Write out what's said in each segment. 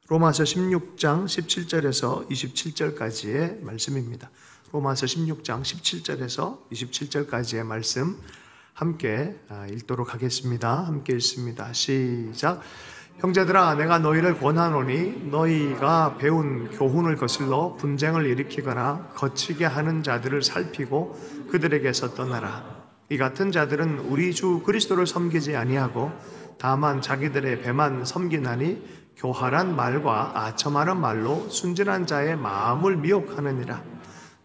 로마서 16장 17절에서 27절까지의 말씀입니다. 로마서 16장 17절에서 27절까지의 말씀 함께 읽도록 하겠습니다. 함께 읽습니다. 시작. 형제들아, 내가 너희를 권하노니 너희가 배운 교훈을 거슬러 분쟁을 일으키거나 거치게 하는 자들을 살피고 그들에게서 떠나라. 이 같은 자들은 우리 주 그리스도를 섬기지 아니하고 다만 자기들의 배만 섬기나니 교활한 말과 아첨하는 말로 순진한 자의 마음을 미혹하느니라.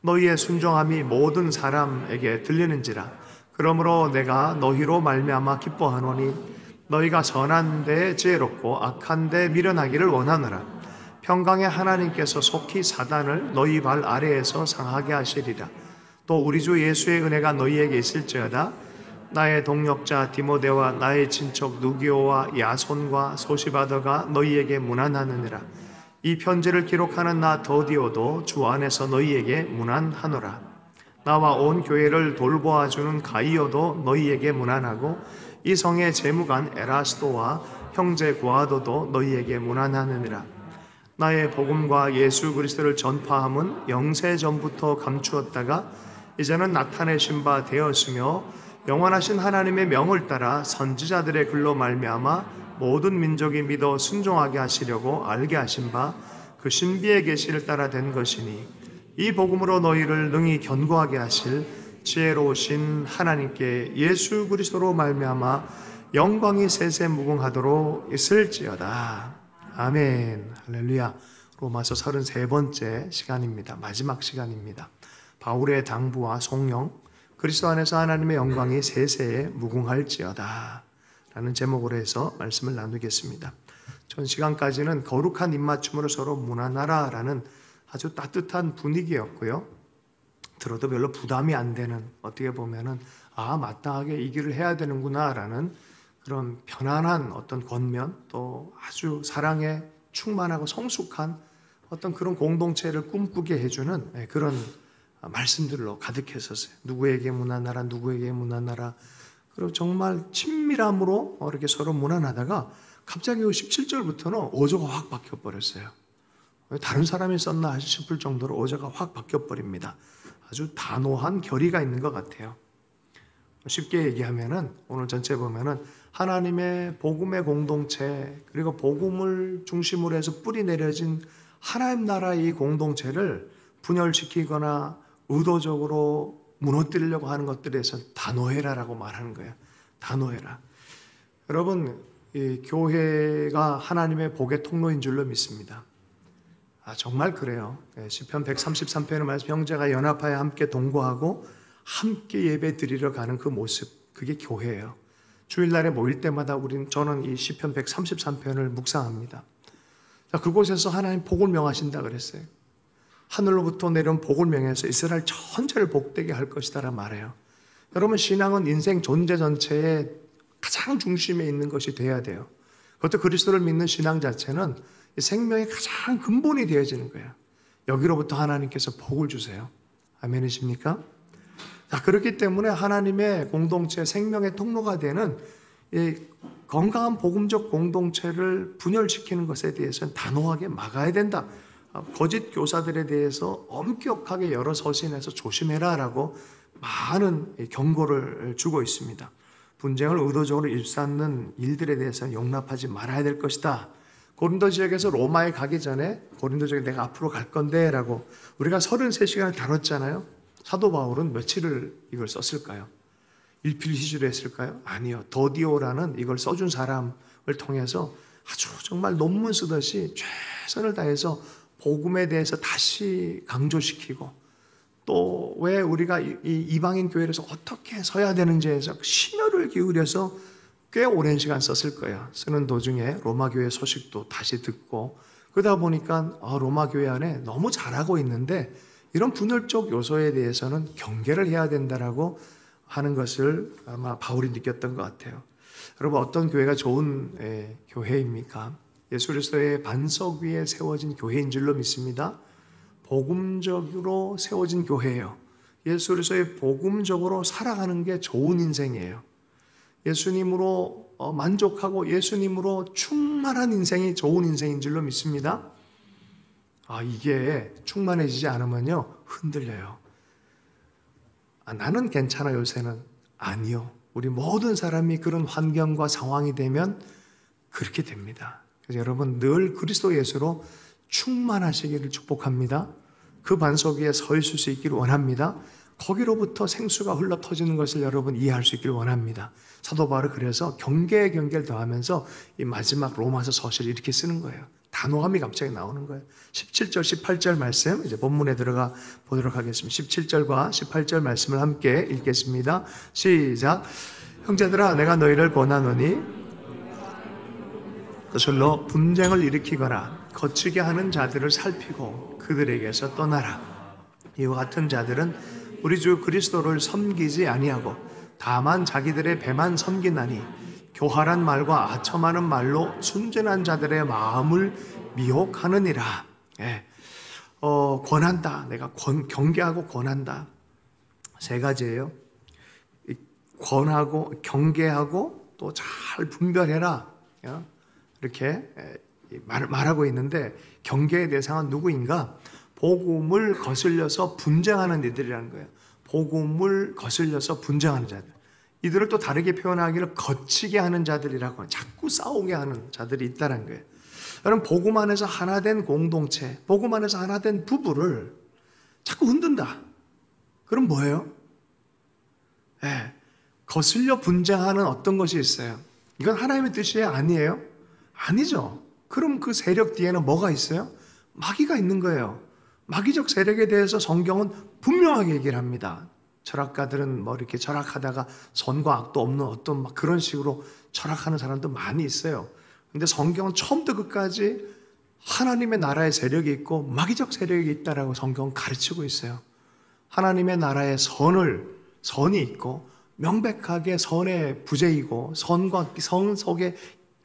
너희의 순종함이 모든 사람에게 들리는지라. 그러므로 내가 너희로 말미암아 기뻐하노니 너희가 선한 데 지혜롭고 악한 데 미련하기를 원하노라. 평강의 하나님께서 속히 사단을 너희 발 아래에서 상하게 하시리라. 또 우리 주 예수의 은혜가 너희에게 있을지어다. 나의 동역자 디모데와 나의 친척 누기오와 야손과 소시바더가 너희에게 문안하느니라. 이 편지를 기록하는 나 더디오도 주 안에서 너희에게 문안하노라. 나와 온 교회를 돌보아주는 가이오도 너희에게 문안하고 이 성의 재무관 에라스도와 형제 고아도도 너희에게 문안하느니라. 나의 복음과 예수 그리스도를 전파함은 영세 전부터 감추었다가 이제는 나타내신 바 되었으며 영원하신 하나님의 명을 따라 선지자들의 글로 말미암아 모든 민족이 믿어 순종하게 하시려고 알게 하신 바 그 신비의 계시를 따라 된 것이니 이 복음으로 너희를 능히 견고하게 하실 지혜로우신 하나님께 예수 그리스도로 말미암아 영광이 세세 무궁하도록 있을지어다. 아멘. 할렐루야. 로마서 33번째 시간입니다. 마지막 시간입니다. 바울의 당부와 송영, 그리스도 안에서 하나님의 영광이 세세에 무궁할지어다 라는 제목으로 해서 말씀을 나누겠습니다. 전 시간까지는 거룩한 입맞춤으로 서로 문안하라 라는 아주 따뜻한 분위기였고요. 들어도 별로 부담이 안 되는, 어떻게 보면은 마땅하게 이 길을 해야 되는구나 라는 그런 편안한 어떤 권면, 또 아주 사랑에 충만하고 성숙한 어떤 그런 공동체를 꿈꾸게 해주는 그런 말씀들로 가득했었어요. 누구에게 문안하라, 누구에게 문안하라. 그리고 정말 친밀함으로 이렇게 서로 문안하다가 갑자기 17절부터는 어조가 확 바뀌어버렸어요. 다른 사람이 썼나 싶을 정도로 어조가 확 바뀌어버립니다. 아주 단호한 결의가 있는 것 같아요. 쉽게 얘기하면은 오늘 전체 보면은 하나님의 복음의 공동체, 그리고 복음을 중심으로 해서 뿌리 내려진 하나님 나라의 이 공동체를 분열시키거나 의도적으로 무너뜨리려고 하는 것들에 대해서 단호해라라고 말하는 거예요. 단호해라. 여러분, 이 교회가 하나님의 복의 통로인 줄로 믿습니다. 정말 그래요. 시편 133편의 말씀, 형제가 연합하여 함께 동거하고 함께 예배 드리러 가는 그 모습, 그게 교회예요. 주일날에 모일 때마다 저는 이 시편 133편을 묵상합니다. 그곳에서 하나님 복을 명하신다 그랬어요. 하늘로부터 내려온 복을 명해서 이스라엘 전체를 복되게 할 것이다라 말해요. 여러분, 신앙은 인생 존재 전체의 가장 중심에 있는 것이 돼야 돼요. 그것도 그리스도를 믿는 신앙 자체는 생명의 가장 근본이 되어지는 거예요. 여기로부터 하나님께서 복을 주세요. 아멘이십니까? 그렇기 때문에 하나님의 공동체, 생명의 통로가 되는 이 건강한 복음적 공동체를 분열시키는 것에 대해서는 단호하게 막아야 된다. 거짓 교사들에 대해서 엄격하게 여러 서신에서 조심해라 라고 많은 경고를 주고 있습니다. 분쟁을 의도적으로 일삼는 일들에 대해서 용납하지 말아야 될 것이다. 고린도 지역에서 로마에 가기 전에 고린도 지역에 내가 앞으로 갈 건데 라고 우리가 33시간을 다뤘잖아요. 사도 바울은 며칠을 이걸 썼을까요? 일필휘주로 했을까요? 아니요. 더디오라는 이걸 써준 사람을 통해서 아주 정말 논문 쓰듯이 최선을 다해서 복음에 대해서 다시 강조시키고, 또 왜 우리가 이 이방인 교회에서 어떻게 서야 되는지에서 심혈을 기울여서 꽤 오랜 시간 썼을 거예요. 쓰는 도중에 로마 교회 소식도 다시 듣고, 그러다 보니까 로마 교회 안에 너무 잘하고 있는데 이런 분열적 요소에 대해서는 경계를 해야 된다라고 하는 것을 아마 바울이 느꼈던 것 같아요. 여러분, 어떤 교회가 좋은 교회입니까? 예수 그리스도의 반석 위에 세워진 교회인 줄로 믿습니다. 복음적으로 세워진 교회예요. 예수 그리스도의 복음적으로 살아가는 게 좋은 인생이에요. 예수님으로 만족하고 예수님으로 충만한 인생이 좋은 인생인 줄로 믿습니다. 이게 충만해지지 않으면요, 흔들려요. 나는 괜찮아, 요새는. 아니요. 우리 모든 사람이 그런 환경과 상황이 되면 그렇게 됩니다. 그래서 여러분 늘 그리스도 예수로 충만하시기를 축복합니다. 그 반석 위에 서 있을 수 있기를 원합니다. 거기로부터 생수가 흘러 터지는 것을 여러분 이해할 수 있기를 원합니다. 사도 바울은 그래서 경계에 경계를 더하면서 이 마지막 로마서 서시를 이렇게 쓰는 거예요. 단호함이 갑자기 나오는 거예요. 17절, 18절 말씀 이제 본문에 들어가 보도록 하겠습니다. 17절과 18절 말씀을 함께 읽겠습니다. 시작. 형제들아, 내가 너희를 권하노니 그들로 분쟁을 일으키거나 거치게 하는 자들을 살피고 그들에게서 떠나라. 이와 같은 자들은 우리 주 그리스도를 섬기지 아니하고 다만 자기들의 배만 섬기나니 교활한 말과 아첨하는 말로 순전한 자들의 마음을 미혹하느니라. 권한다. 내가 경계하고 권한다. 세 가지예요. 권하고 경계하고 또 잘 분별해라. 이렇게 말하고 있는데 경계의 대상은 누구인가? 복음을 거슬려서 분쟁하는 이들이라는 거예요. 복음을 거슬려서 분쟁하는 자들. 이들을 또 다르게 표현하기를 거치게 하는 자들이라고, 자꾸 싸우게 하는 자들이 있다는 거예요. 여러분, 복음 안에서 하나된 공동체, 복음 안에서 하나된 부부를 자꾸 흔든다. 그럼 뭐예요? 거슬려 분쟁하는 어떤 것이 있어요. 이건 하나님의 뜻이 아니에요? 아니죠. 그럼 그 세력 뒤에는 뭐가 있어요? 마귀가 있는 거예요. 마귀적 세력에 대해서 성경은 분명하게 얘기를 합니다. 철학가들은 이렇게 철학하다가 선과 악도 없는 어떤 그런 식으로 철학하는 사람도 많이 있어요. 근데 성경은 처음부터 끝까지 하나님의 나라의 세력이 있고 마귀적 세력이 있다라고 성경은 가르치고 있어요. 하나님의 나라의 선이 있고 명백하게 선의 부재이고 선과 선 속에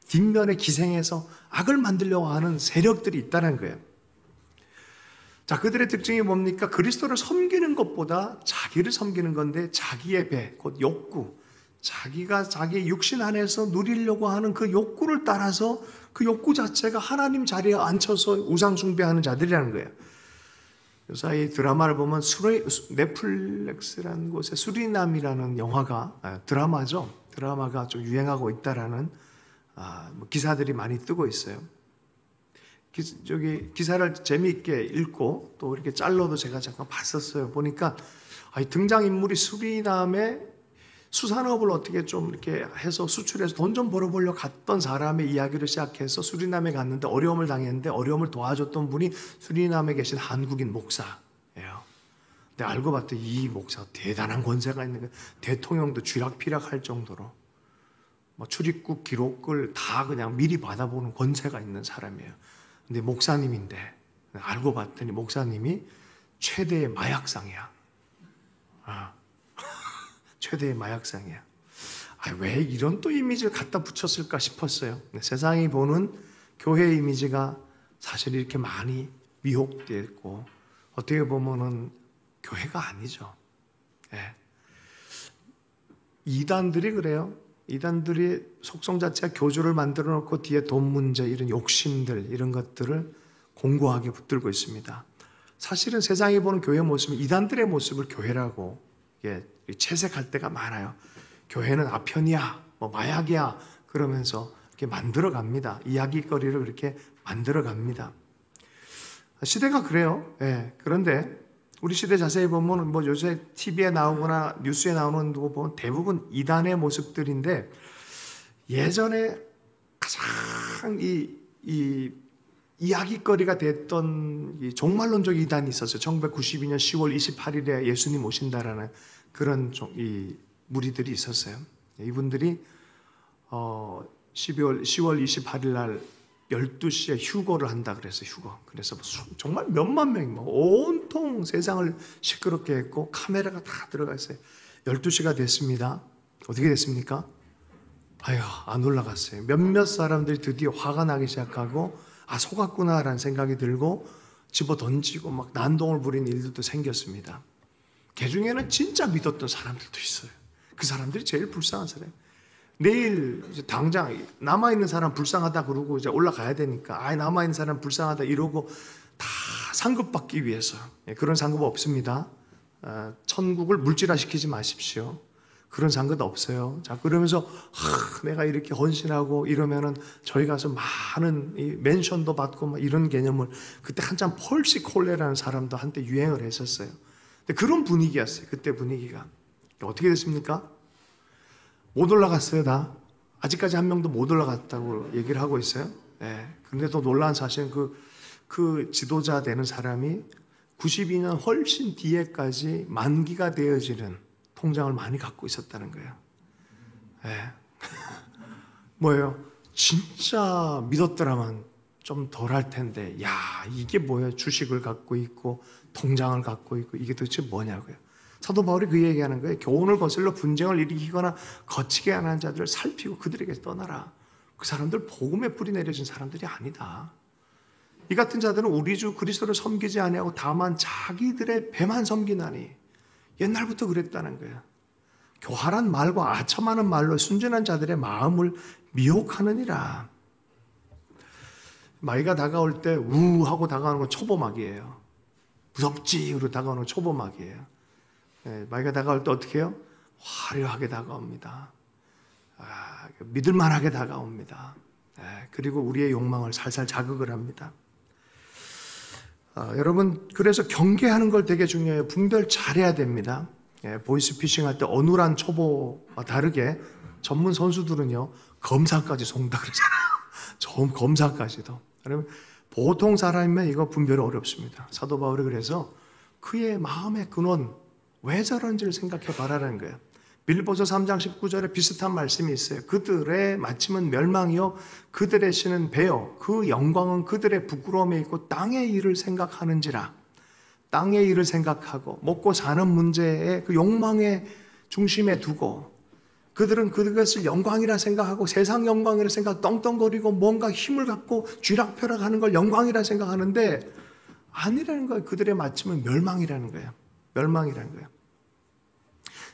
뒷면에 기생해서 악을 만들려고 하는 세력들이 있다는 거예요. 자, 그들의 특징이 뭡니까? 그리스도를 섬기는 것보다 자기를 섬기는 건데 자기의 배, 곧 욕구, 자기가 자기 육신 안에서 누리려고 하는 그 욕구를 따라서 그 욕구 자체가 하나님 자리에 앉혀서 우상 숭배하는 자들이라는 거예요. 요사이 드라마를 보면 넷플릭스라는 곳에 수리남이라는 영화가 드라마죠. 드라마가 좀 유행하고 있다라는 기사들이 많이 뜨고 있어요. 기사를 재미있게 읽고 또 이렇게 짤로도 제가 잠깐 봤었어요. 보니까 등장인물이 수리남에 수산업을 어떻게 좀 이렇게 해서 수출해서 돈 좀 벌어보려고 갔던 사람의 이야기를 시작해서 수리남에 갔는데 어려움을 당했는데 어려움을 도와줬던 분이 수리남에 계신 한국인 목사예요. 근데 알고 봤더니 이 목사가 대단한 권세가 있는 거예요. 대통령도 쥐락펴락할 정도로 출입국 기록을 다 그냥 미리 받아보는 권세가 있는 사람이에요. 근데 목사님인데 알고 봤더니 목사님이 최대의 마약상이야. 최대의 마약상이야. 왜 이런 또 이미지를 갖다 붙였을까 싶었어요. 세상이 보는 교회 이미지가 사실 이렇게 많이 미혹되어 있고 어떻게 보면은 교회가 아니죠. 이단들이 그래요. 이단들이 속성 자체가 교주를 만들어 놓고 뒤에 돈 문제, 이런 욕심들, 이런 것들을 공고하게 붙들고 있습니다. 사실은 세상이 보는 교회 모습은 이단들의 모습을 교회라고 채색할 때가 많아요. 교회는 아편이야, 마약이야, 그러면서 이렇게 만들어 갑니다. 이야기거리를 그렇게 만들어 갑니다. 시대가 그래요. 그런데 우리 시대 자세히 보면 요새 TV에 나오거나 뉴스에 나오는 거 보면 대부분 이단의 모습들인데 예전에 가장 이 이야기거리가 됐던 이 종말론적 이단이 있었어요. 1992년 10월 28일에 예수님 오신다라는 그런 이 무리들이 있었어요. 이분들이 10월 28일 날 12시에 휴거를 한다 그랬어요. 휴거. 그래서 정말 몇만 명이 온통 세상을 시끄럽게 했고 카메라가 다 들어가 있어요. 12시가 됐습니다. 어떻게 됐습니까? 안 올라갔어요. 몇몇 사람들이 드디어 화가 나기 시작하고 속았구나라는 생각이 들고 집어 던지고 막 난동을 부리는 일들도 생겼습니다. 그 중에는 진짜 믿었던 사람들도 있어요. 그 사람들이 제일 불쌍한 사람이에요. 내일 이제 당장 남아있는 사람 불쌍하다 그러고 이제 올라가야 되니까 남아있는 사람 불쌍하다 이러고 다 상급받기 위해서. 그런 상급 없습니다. 천국을 물질화시키지 마십시오. 그런 상급 없어요. 자, 그러면서 내가 이렇게 헌신하고 이러면은 저희 가서 많은 이 멘션도 받고 막 이런 개념을, 그때 한참 펄시 콜레라는 사람도 한때 유행을 했었어요. 근데 그런 분위기였어요. 그때 분위기가. 어떻게 됐습니까? 못 올라갔어요, 다. 아직까지 한 명도 못 올라갔다고 얘기를 하고 있어요. 그런데 또 놀라운 사실은 그 지도자 되는 사람이 92년 훨씬 뒤에까지 만기가 되어지는 통장을 많이 갖고 있었다는 거예요. 뭐예요? 진짜 믿었더라면 좀 덜 할 텐데, 이게 뭐예요? 주식을 갖고 있고 통장을 갖고 있고 이게 도대체 뭐냐고요. 사도 바울이 그 얘기하는 거예요. 교훈을 거슬러 분쟁을 일으키거나 거치게 하는 자들을 살피고 그들에게 떠나라. 그 사람들 복음에 뿌리 내려진 사람들이 아니다. 이 같은 자들은 우리 주 그리스도를 섬기지 아니하고 다만 자기들의 배만 섬기나니. 옛날부터 그랬다는 거예요. 교활한 말과 아첨하는 말로 순전한 자들의 마음을 미혹하느니라. 마귀가 다가올 때 하고 다가오는 건 초보마귀예요. 무섭지 그러고 다가오는 건 초보마귀예요. 마귀가 다가올 때 어떻게 해요? 화려하게 다가옵니다. 믿을만하게 다가옵니다. 그리고 우리의 욕망을 살살 자극을 합니다. 여러분, 그래서 경계하는 걸 되게 중요해요. 분별 잘해야 됩니다. 보이스피싱 할 때 어눌한 초보와 다르게 전문 선수들은요, 검사까지 속는다 그러잖아요. 검사까지도. 그러면 보통 사람이면 이거 분별이 어렵습니다. 사도 바울이 그래서 그의 마음의 근원, 왜 저런지를 생각해 봐라는 거예요. 빌립보서 3장 19절에 비슷한 말씀이 있어요. 그들의 마침은 멸망이요 그들의 신은 배요 그 영광은 그들의 부끄러움에 있고 땅의 일을 생각하는지라. 땅의 일을 생각하고 먹고 사는 문제에 그 욕망의 중심에 두고 그들은 그것을 영광이라 생각하고 세상 영광이라 생각 떵떵거리고 뭔가 힘을 갖고 쥐락펴락하는 걸 영광이라 생각하는데 아니라는 거예요. 그들의 마침은 멸망이라는 거예요. 멸망이라는 거예요.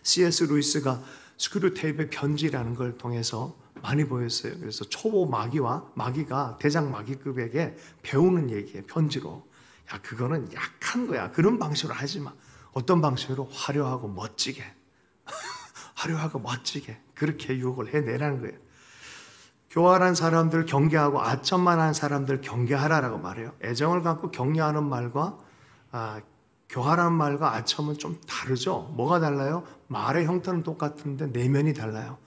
C.S. 루이스가 스크류 테이프의 편지라는 걸 통해서 많이 보였어요. 그래서 초보 마귀가 대장 마귀급에게 배우는 얘기예요. 편지로. 그거는 약한 거야. 그런 방식으로 하지 마. 어떤 방식으로? 화려하고 멋지게. 화려하고 멋지게. 그렇게 유혹을 해내라는 거예요. 교활한 사람들 경계하고 아첨만 하는 사람들 경계하라라고 말해요. 애정을 갖고 격려하는 말과 교활한 말과 아첨은 좀 다르죠. 뭐가 달라요? 말의 형태는 똑같은데 내면이 달라요.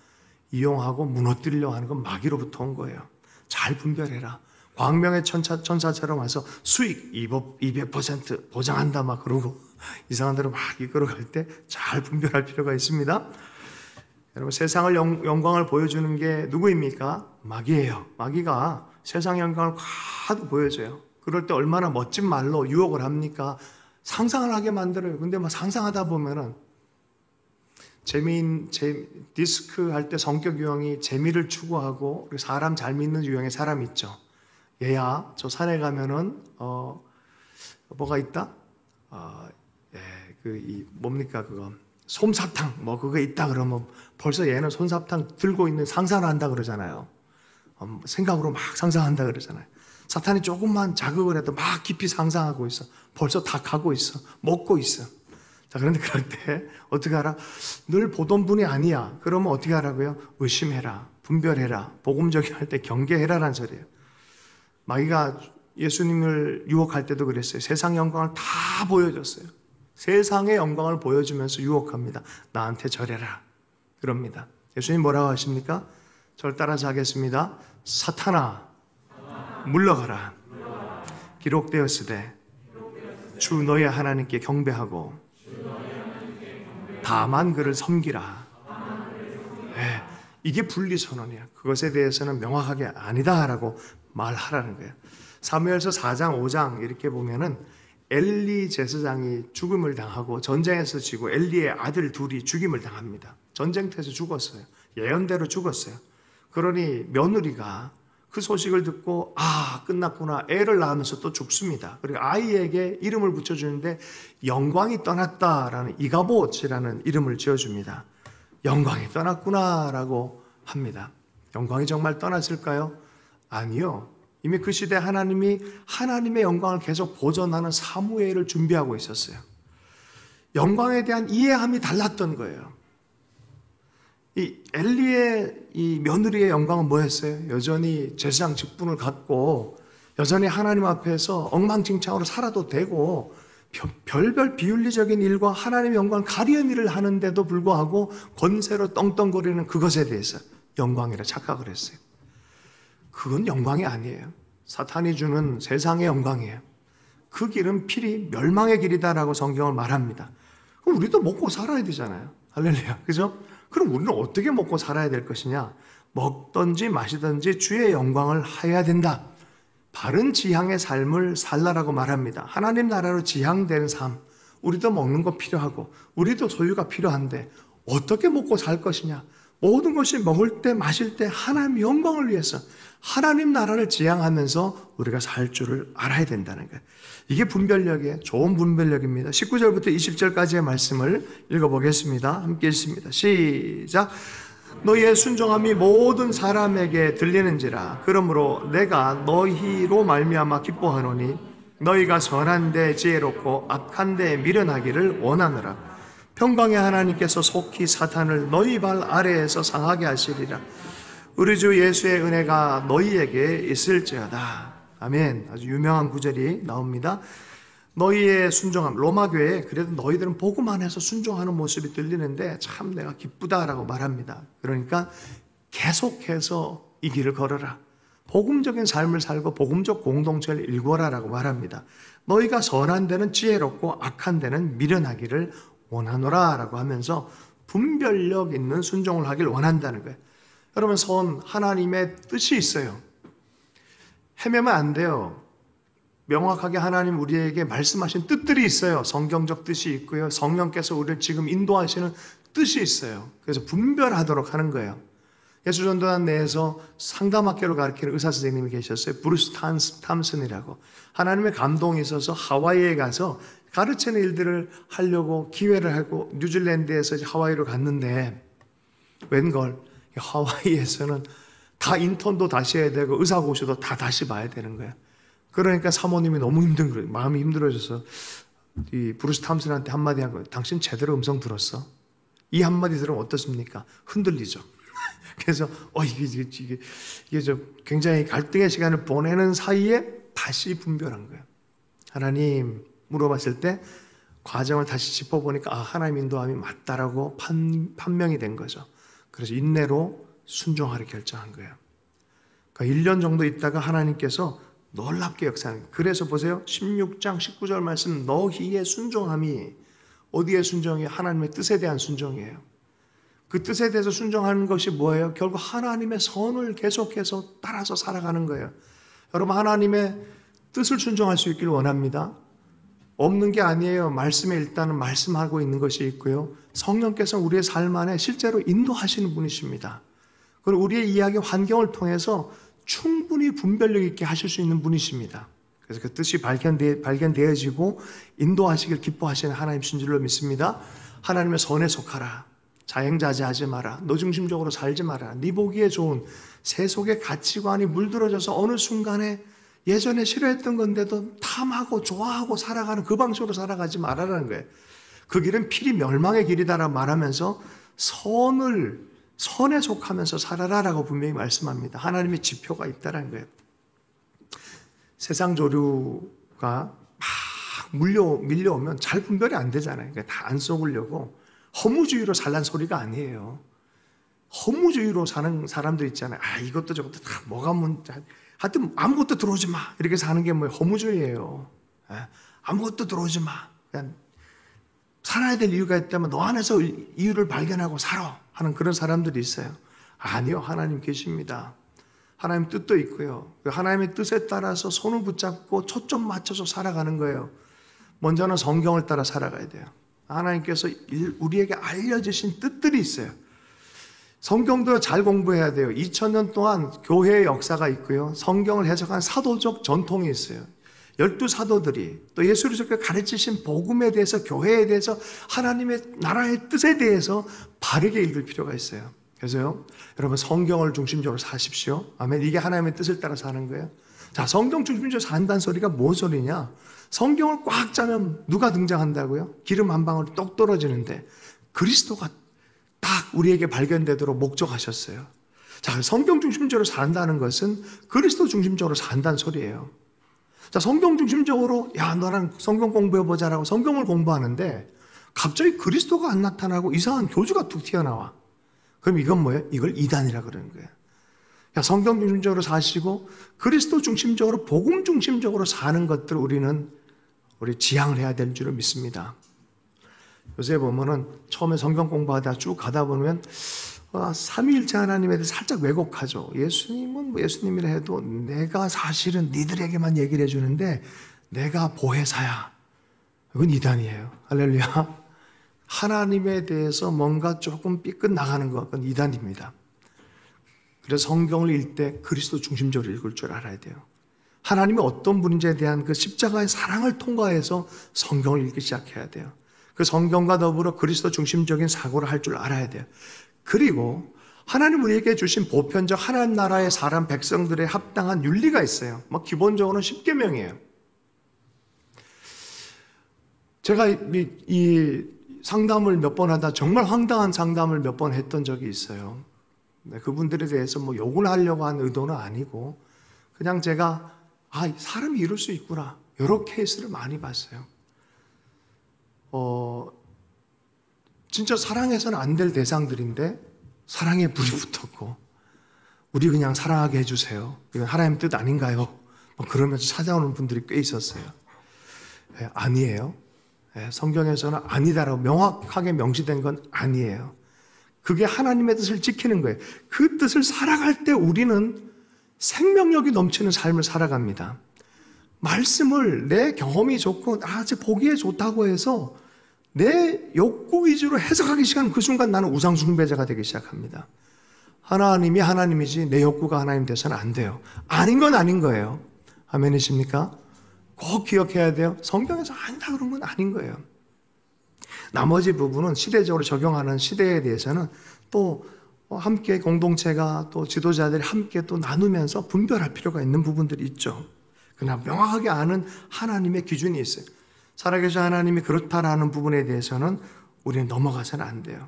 이용하고 무너뜨리려고 하는 건 마귀로부터 온 거예요. 잘 분별해라. 광명의 천사처럼 와서 수익 200% 보장한다 막 그러고 이상한 대로 막 이끌어갈 때 잘 분별할 필요가 있습니다. 여러분, 세상을 영광을 보여주는 게 누구입니까? 마귀예요. 마귀가 세상 영광을 과도 보여줘요. 그럴 때 얼마나 멋진 말로 유혹을 합니까? 상상을 하게 만들어요. 근데 막 상상하다 보면은 디스크 할 때 성격 유형이 재미를 추구하고 사람 잘 믿는 유형의 사람 있죠. 얘야, 저 산에 가면은 뭐가 있다? 뭡니까 그거? 솜사탕 뭐 그거 있다 그러면 벌써 얘는 솜사탕 들고 있는 상상을 한다 그러잖아요. 생각으로 막 상상한다 그러잖아요. 사탄이 조금만 자극을 해도 막 깊이 상상하고 있어. 벌써 다 가고 있어. 먹고 있어. 자, 그런데 그럴 때 어떻게 하라? 늘 보던 분이 아니야. 그러면 어떻게 하라고요? 의심해라. 분별해라. 복음적이 할 때 경계해라라는 소리예요. 마귀가 예수님을 유혹할 때도 그랬어요. 세상 영광을 다 보여줬어요. 세상의 영광을 보여주면서 유혹합니다. 나한테 절해라. 그럽니다. 예수님 뭐라고 하십니까? 저를 따라서 하겠습니다. 사탄아, 물러가라. 기록되었으되 주 너의 하나님께 경배하고 다만 그를 섬기라. 이게 분리선언이야. 그것에 대해서는 명확하게 아니다라고 말하라는 거예요. 사무엘서 4장 5장 이렇게 보면은 엘리 제사장이 죽음을 당하고 전쟁에서 지고 엘리의 아들 둘이 죽임을 당합니다. 전쟁터에서 죽었어요. 예언대로 죽었어요. 그러니 며느리가 그 소식을 듣고 끝났구나. 애를 낳으면서 또 죽습니다. 그리고 아이에게 이름을 붙여주는데 영광이 떠났다라는 이가봇이라는 이름을 지어줍니다. 영광이 떠났구나라고 합니다. 영광이 정말 떠났을까요? 아니요. 이미 그 시대 하나님이 하나님의 영광을 계속 보존하는 사무엘을 준비하고 있었어요. 영광에 대한 이해함이 달랐던 거예요. 이 엘리의 이 며느리의 영광은 뭐였어요? 여전히 제사장 직분을 갖고 여전히 하나님 앞에서 엉망진창으로 살아도 되고 별별 비윤리적인 일과 하나님의 영광을 가리는 일을 하는데도 불구하고 권세로 떵떵거리는 그것에 대해서 영광이라 착각을 했어요. 그건 영광이 아니에요. 사탄이 주는 세상의 영광이에요. 그 길은 필히 멸망의 길이다라고 성경을 말합니다. 그럼 우리도 먹고 살아야 되잖아요. 할렐루야. 그죠? 그럼 우리는 어떻게 먹고 살아야 될 것이냐? 먹든지 마시든지 주의 영광을 해야 된다. 바른 지향의 삶을 살라라고 말합니다. 하나님 나라로 지향되는 삶. 우리도 먹는 거 필요하고 우리도 소유가 필요한데 어떻게 먹고 살 것이냐? 모든 것이 먹을 때 마실 때 하나님 영광을 위해서 하나님 나라를 지향하면서 우리가 살 줄을 알아야 된다는 거예요. 이게 분별력이에요. 좋은 분별력입니다. 19절부터 20절까지의 말씀을 읽어보겠습니다. 함께 읽습니다. 시작. 너희의 순종함이 모든 사람에게 들리는지라. 그러므로 내가 너희로 말미암아 기뻐하노니 너희가 선한데 지혜롭고 악한데 미련하기를 원하노라. 평강의 하나님께서 속히 사탄을 너희 발 아래에서 상하게 하시리라. 우리 주 예수의 은혜가 너희에게 있을지어다. 아멘. 아주 유명한 구절이 나옵니다. 너희의 순종함, 로마교회에 그래도 너희들은 복음 안에서 순종하는 모습이 들리는데 참 내가 기쁘다라고 말합니다. 그러니까 계속해서 이 길을 걸어라. 복음적인 삶을 살고 복음적 공동체를 일궈라라고 말합니다. 너희가 선한 데는 지혜롭고 악한 데는 미련하기를 원하노라라고 하면서 분별력 있는 순종을 하길 원한다는 거예요. 여러분, 하나님의 뜻이 있어요. 헤매면 안 돼요. 명확하게 하나님 우리에게 말씀하신 뜻들이 있어요. 성경적 뜻이 있고요. 성령께서 우리를 지금 인도하시는 뜻이 있어요. 그래서 분별하도록 하는 거예요. 예수전도단 내에서 상담학교를 가르치는 의사 선생님이 계셨어요. 브루스 탐슨이라고. 하나님의 감동이 있어서 하와이에 가서 가르치는 일들을 하려고 기회를 하고 뉴질랜드에서 하와이로 갔는데 웬걸 하와이에서는 다 인턴도 다시 해야 되고 의사고시도 다 다시 봐야 되는 거예요. 그러니까 사모님이 너무 힘든 거예요. 마음이 힘들어져서 이 브루스 탐슨한테 한마디 한 거예요. 당신 제대로 음성 들었어? 이 한마디 들으면 어떻습니까? 흔들리죠. 그래서 이게 좀 굉장히 갈등의 시간을 보내는 사이에 다시 분별한 거예요. 하나님 물어봤을 때 과정을 다시 짚어보니까 하나님 인도함이 맞다라고 판명이 된 거죠. 그래서 인내로 순종하려 결정한 거예요. 그러니까 1년 정도 있다가 하나님께서 놀랍게 역사하는 거예요. 그래서 보세요. 16장 19절 말씀, 너희의 순종함이 어디에 순종이? 하나님의 뜻에 대한 순종이에요. 그 뜻에 대해서 순종하는 것이 뭐예요? 결국 하나님의 선을 계속해서 따라서 살아가는 거예요. 여러분, 하나님의 뜻을 순종할 수 있기를 원합니다. 없는 게 아니에요. 말씀에 일단은 말씀하고 있는 것이 있고요. 성령께서 우리의 삶 안에 실제로 인도하시는 분이십니다. 그리고 우리의 이야기 환경을 통해서 충분히 분별력 있게 하실 수 있는 분이십니다. 그래서 그 뜻이 발견되어지고 인도하시길 기뻐하시는 하나님이신 줄로 믿습니다. 하나님의 선에 속하라. 자행자제하지 마라. 너 중심적으로 살지 마라. 네 보기에 좋은 세속의 가치관이 물들어져서 어느 순간에 예전에 싫어했던 건데도 탐하고 좋아하고 살아가는 그 방식으로 살아가지 말아라는 거예요. 그 길은 필히 멸망의 길이다라고 말하면서 선에 속하면서 살아라라고 분명히 말씀합니다. 하나님의 지표가 있다는 거예요. 세상 조류가 막 밀려오면 잘 분별이 안 되잖아요. 그러니까 다 안 속으려고 허무주의로 살란 소리가 아니에요. 허무주의로 사는 사람들 있잖아요. 이것도 저것도 다 뭐가 하여튼 아무것도 들어오지 마. 이렇게 사는 게 뭐예요? 허무주의예요. 아무것도 들어오지 마. 그냥 살아야 될 이유가 있다면 너 안에서 이유를 발견하고 살아 하는 그런 사람들이 있어요. 아니요. 하나님 계십니다. 하나님 뜻도 있고요. 하나님의 뜻에 따라서 손을 붙잡고 초점 맞춰서 살아가는 거예요. 먼저는 성경을 따라 살아가야 돼요. 하나님께서 우리에게 알려주신 뜻들이 있어요. 성경도 잘 공부해야 돼요. 2000년 동안 교회의 역사가 있고요. 성경을 해석한 사도적 전통이 있어요. 12사도들이 또 예수 그리스도께서 가르치신 복음에 대해서 교회에 대해서 하나님의 나라의 뜻에 대해서 바르게 읽을 필요가 있어요. 그래서요, 여러분 성경을 중심적으로 사십시오. 아멘. 이게 하나님의 뜻을 따라 사는 거예요. 자, 성경 중심적으로 산다는 소리가 뭔 소리냐? 성경을 꽉 짜면 누가 등장한다고요? 기름 한 방울이 똑 떨어지는데 그리스도가 딱 우리에게 발견되도록 목적하셨어요. 자, 성경 중심적으로 산다는 것은 그리스도 중심적으로 산다는 소리예요. 자, 성경 중심적으로 야, 너랑 성경 공부해보자라고 성경을 공부하는데 갑자기 그리스도가 안 나타나고 이상한 교주가 툭 튀어나와. 그럼 이건 뭐예요? 이걸 이단이라 그러는 거예요. 야, 성경 중심적으로 사시고 그리스도 중심적으로 복음 중심적으로 사는 것들 우리 지향을 해야 될 줄을 믿습니다. 요새 보면은 처음에 성경 공부하다 쭉 가다 보면 삼위일체 하나님에 대해서 살짝 왜곡하죠. 예수님은 뭐 예수님이라 해도 내가 사실은 니들에게만 얘기를 해주는데 내가 보혜사야. 이건 이단이에요. 할렐루야. 하나님에 대해서 뭔가 조금 삐끗 나가는 것, 그건 이단입니다. 그래서 성경을 읽을 때 그리스도 중심적으로 읽을 줄 알아야 돼요. 하나님이 어떤 분인지에 대한 그 십자가의 사랑을 통과해서 성경을 읽기 시작해야 돼요. 그 성경과 더불어 그리스도 중심적인 사고를 할 줄 알아야 돼요. 그리고 하나님 우리에게 주신 보편적 하나님 나라의 사람 백성들의 합당한 윤리가 있어요. 뭐 기본적으로는 10계명이에요. 제가 이 상담을 몇 번 하다 정말 황당한 상담을 몇 번 했던 적이 있어요. 그분들에 대해서 뭐 욕을 하려고 한 의도는 아니고 그냥 제가 사람이 이럴 수 있구나 이런 케이스를 많이 봤어요. 진짜 사랑해서는 안 될 대상들인데 사랑에 불이 붙었고 우리 그냥 사랑하게 해주세요. 이건 하나님 뜻 아닌가요? 뭐 그러면서 찾아오는 분들이 꽤 있었어요. 아니에요. 성경에서는 아니다라고 명확하게 명시된 건 아니에요. 그게 하나님의 뜻을 지키는 거예요. 그 뜻을 살아갈 때 우리는 생명력이 넘치는 삶을 살아갑니다. 말씀을 내 경험이 좋고 아주 보기에 좋다고 해서 내 욕구 위주로 해석하기 시작하면 그 순간 나는 우상숭배자가 되기 시작합니다. 하나님이 하나님이지 내 욕구가 하나님 돼서는 안 돼요. 아닌 건 아닌 거예요. 아멘이십니까? 꼭 기억해야 돼요. 성경에서 아니다 그런 건 아닌 거예요. 나머지 부분은 시대적으로 적용하는 시대에 대해서는 또 함께 공동체가 또 지도자들이 함께 또 나누면서 분별할 필요가 있는 부분들이 있죠. 그러나 명확하게 아는 하나님의 기준이 있어요. 살아계신 하나님이 그렇다라는 부분에 대해서는 우리는 넘어가서는 안 돼요.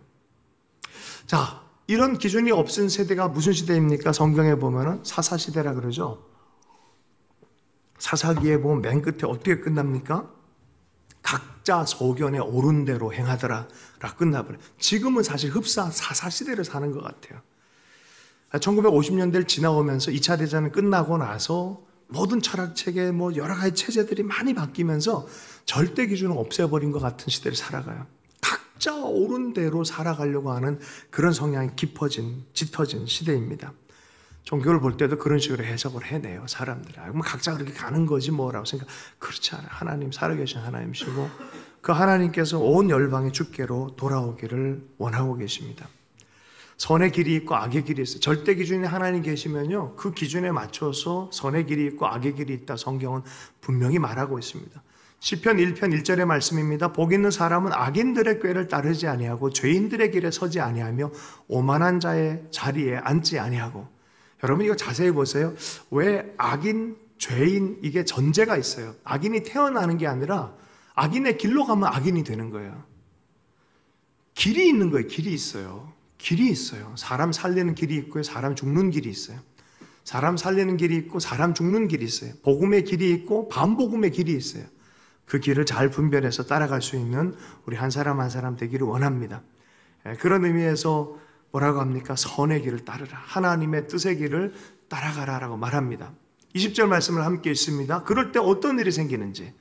자, 이런 기준이 없은 세대가 무슨 시대입니까? 성경에 보면은 사사시대라 그러죠. 사사기에 보면 맨 끝에 어떻게 끝납니까? 각자 소견에 옳은 대로 행하더라 라 끝나버려요. 지금은 사실 흡사 사사시대를 사는 것 같아요. 1950년대를 지나오면서 2차 대전이 끝나고 나서 모든 철학체계 뭐 여러 가지 체제들이 많이 바뀌면서 절대 기준을 없애버린 것 같은 시대를 살아가요. 각자 옳은 대로 살아가려고 하는 그런 성향이 깊어진 짙어진 시대입니다. 종교를 볼 때도 그런 식으로 해석을 해내요. 사람들이. 그럼 각자 그렇게 가는 거지 뭐라고 생각. 그렇지 않아요. 하나님 살아계신 하나님이시고 그 하나님께서 온 열방의 주께로 돌아오기를 원하고 계십니다. 선의 길이 있고 악의 길이 있어요. 절대 기준이 하나님 계시면요, 그 기준에 맞춰서 선의 길이 있고 악의 길이 있다 성경은 분명히 말하고 있습니다. 시편 1편 1절의 말씀입니다. 복 있는 사람은 악인들의 꾀를 따르지 아니하고 죄인들의 길에 서지 아니하며 오만한 자의 자리에 앉지 아니하고. 여러분 이거 자세히 보세요. 왜 악인, 죄인 이게 전제가 있어요. 악인이 태어나는 게 아니라 악인의 길로 가면 악인이 되는 거예요. 길이 있는 거예요. 길이 있어요. 길이 있어요. 사람 살리는 길이 있고요. 사람 죽는 길이 있어요. 사람 살리는 길이 있고 사람 죽는 길이 있어요. 복음의 길이 있고 반복음의 길이 있어요. 그 길을 잘 분별해서 따라갈 수 있는 우리 한 사람 한 사람 되기를 원합니다. 그런 의미에서 뭐라고 합니까? 선의 길을 따르라. 하나님의 뜻의 길을 따라가라라고 말합니다. 20절 말씀을 함께 읽습니다. 그럴 때 어떤 일이 생기는지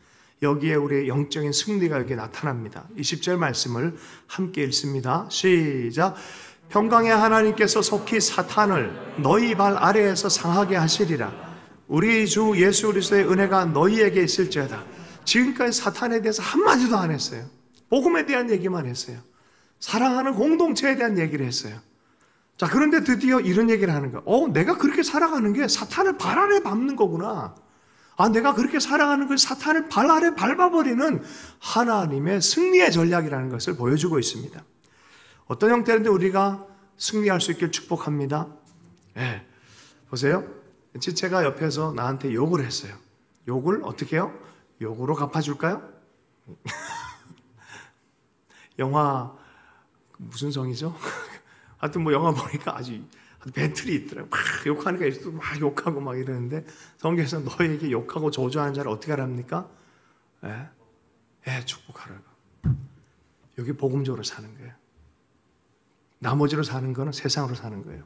여기에 우리의 영적인 승리가 여기에 나타납니다. 20절 말씀을 함께 읽습니다. 시작. 평강의 하나님께서 속히 사탄을 너희 발 아래에서 상하게 하시리라. 우리 주 예수 그리스도의 은혜가 너희에게 있을지어다. 지금까지 사탄에 대해서 한마디도 안 했어요. 복음에 대한 얘기만 했어요. 사랑하는 공동체에 대한 얘기를 했어요. 자, 그런데 드디어 이런 얘기를 하는 거예요. 내가 그렇게 살아가는 게 사탄을 발 아래 밟는 거구나. 내가 그렇게 살아가는 걸 사탄을 발 아래 밟아버리는 하나님의 승리의 전략이라는 것을 보여주고 있습니다. 어떤 형태인데 우리가 승리할 수 있길 축복합니다. 예. 보세요. 지체가 옆에서 나한테 욕을 했어요. 욕을 어떻게 해요? 욕으로 갚아줄까요? 영화 무슨 성이죠? 하여튼 뭐 영화 보니까 아주 배틀이 있더라고요. 막 욕하니까 예수도 막 욕하고 막 이러는데 성경에서 너에게 욕하고 저주하는 자를 어떻게 하랍니까? 축복하라고. 여기 복음적으로 사는 거예요. 나머지로 사는 거는 세상으로 사는 거예요.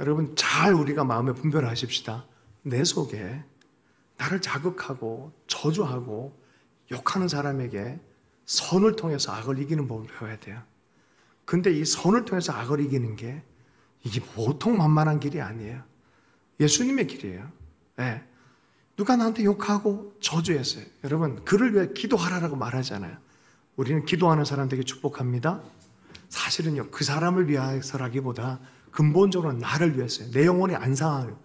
여러분 잘 우리가 마음에 분별을 하십시다. 내 속에 나를 자극하고 저주하고 욕하는 사람에게 선을 통해서 악을 이기는 법을 배워야 돼요. 근데 이 선을 통해서 악을 이기는 게 이게 보통 만만한 길이 아니에요. 예수님의 길이에요. 네. 누가 나한테 욕하고 저주했어요. 여러분 그를 위해 기도하라고 말하잖아요. 우리는 기도하는 사람 되게 축복합니다. 사실은요 그 사람을 위해서라기보다 근본적으로 나를 위해서요. 내 영혼이 안 상하요.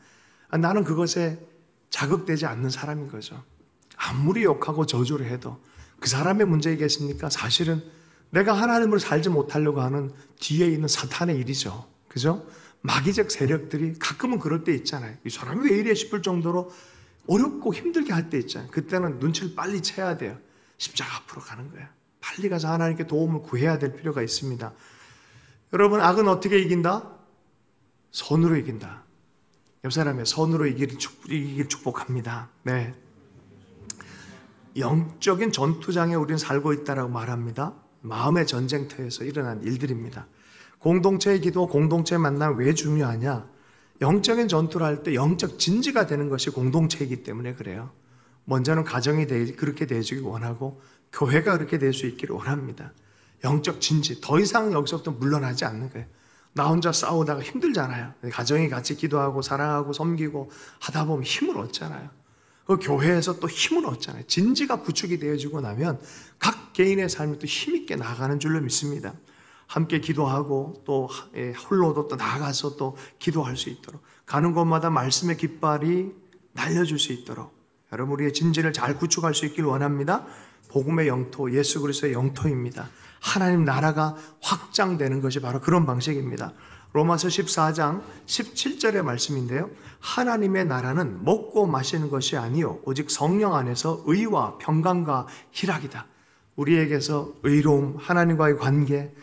나는 그것에 자극되지 않는 사람인 거죠. 아무리 욕하고 저주를 해도 그 사람의 문제이겠습니까? 사실은 내가 하나님으로 살지 못하려고 하는 뒤에 있는 사탄의 일이죠. 그죠? 마귀적 세력들이 가끔은 그럴 때 있잖아요. 이 사람이 왜 이래 싶을 정도로 어렵고 힘들게 할 때 있잖아요. 그때는 눈치를 빨리 채야 돼요. 십자가 앞으로 가는 거예요. 빨리 가서 하나님께 도움을 구해야 될 필요가 있습니다. 여러분 악은 어떻게 이긴다? 선으로 이긴다. 옆 사람의 선으로 이길 축복합니다. 네. 영적인 전투장에 우리는 살고 있다라고 말합니다. 마음의 전쟁터에서 일어난 일들입니다. 공동체의 기도, 공동체의 만남 왜 중요하냐? 영적인 전투를 할 때 영적 진지가 되는 것이 공동체이기 때문에 그래요. 먼저는 가정이 그렇게 되어주기 원하고 교회가 그렇게 될 수 있기를 원합니다. 영적 진지, 더 이상 여기서부터 물러나지 않는 거예요. 나 혼자 싸우다가 힘들잖아요. 가정이 같이 기도하고 사랑하고 섬기고 하다 보면 힘을 얻잖아요. 그 교회에서 또 힘을 얻잖아요. 진지가 구축이 되어지고 나면 각 개인의 삶이 또 힘있게 나아가는 줄로 믿습니다. 함께 기도하고 또 홀로도 또 나아가서 또 기도할 수 있도록 가는 곳마다 말씀의 깃발이 날려줄 수 있도록 여러분 우리의 진지를 잘 구축할 수 있길 원합니다. 복음의 영토, 예수 그리스도의 영토입니다. 하나님 나라가 확장되는 것이 바로 그런 방식입니다. 로마서 14장 17절의 말씀인데요. 하나님의 나라는 먹고 마시는 것이 아니요 오직 성령 안에서 의와 평강과 희락이다. 우리에게서 의로움, 하나님과의 관계,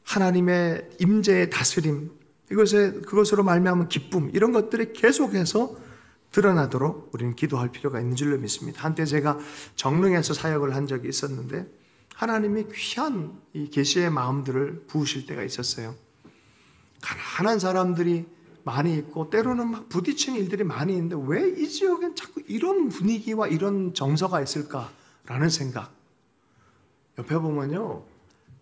하나님의 임재의 다스림, 그것으로 말미암은 기쁨, 이런 것들이 계속해서 드러나도록 우리는 기도할 필요가 있는 줄로 믿습니다. 한때 제가 정릉에서 사역을 한 적이 있었는데 하나님이 귀한 이 계시의 마음들을 부으실 때가 있었어요. 가난한 사람들이 많이 있고 때로는 막 부딪히는 일들이 많이 있는데 왜 이 지역엔 자꾸 이런 분위기와 이런 정서가 있을까라는 생각. 옆에 보면요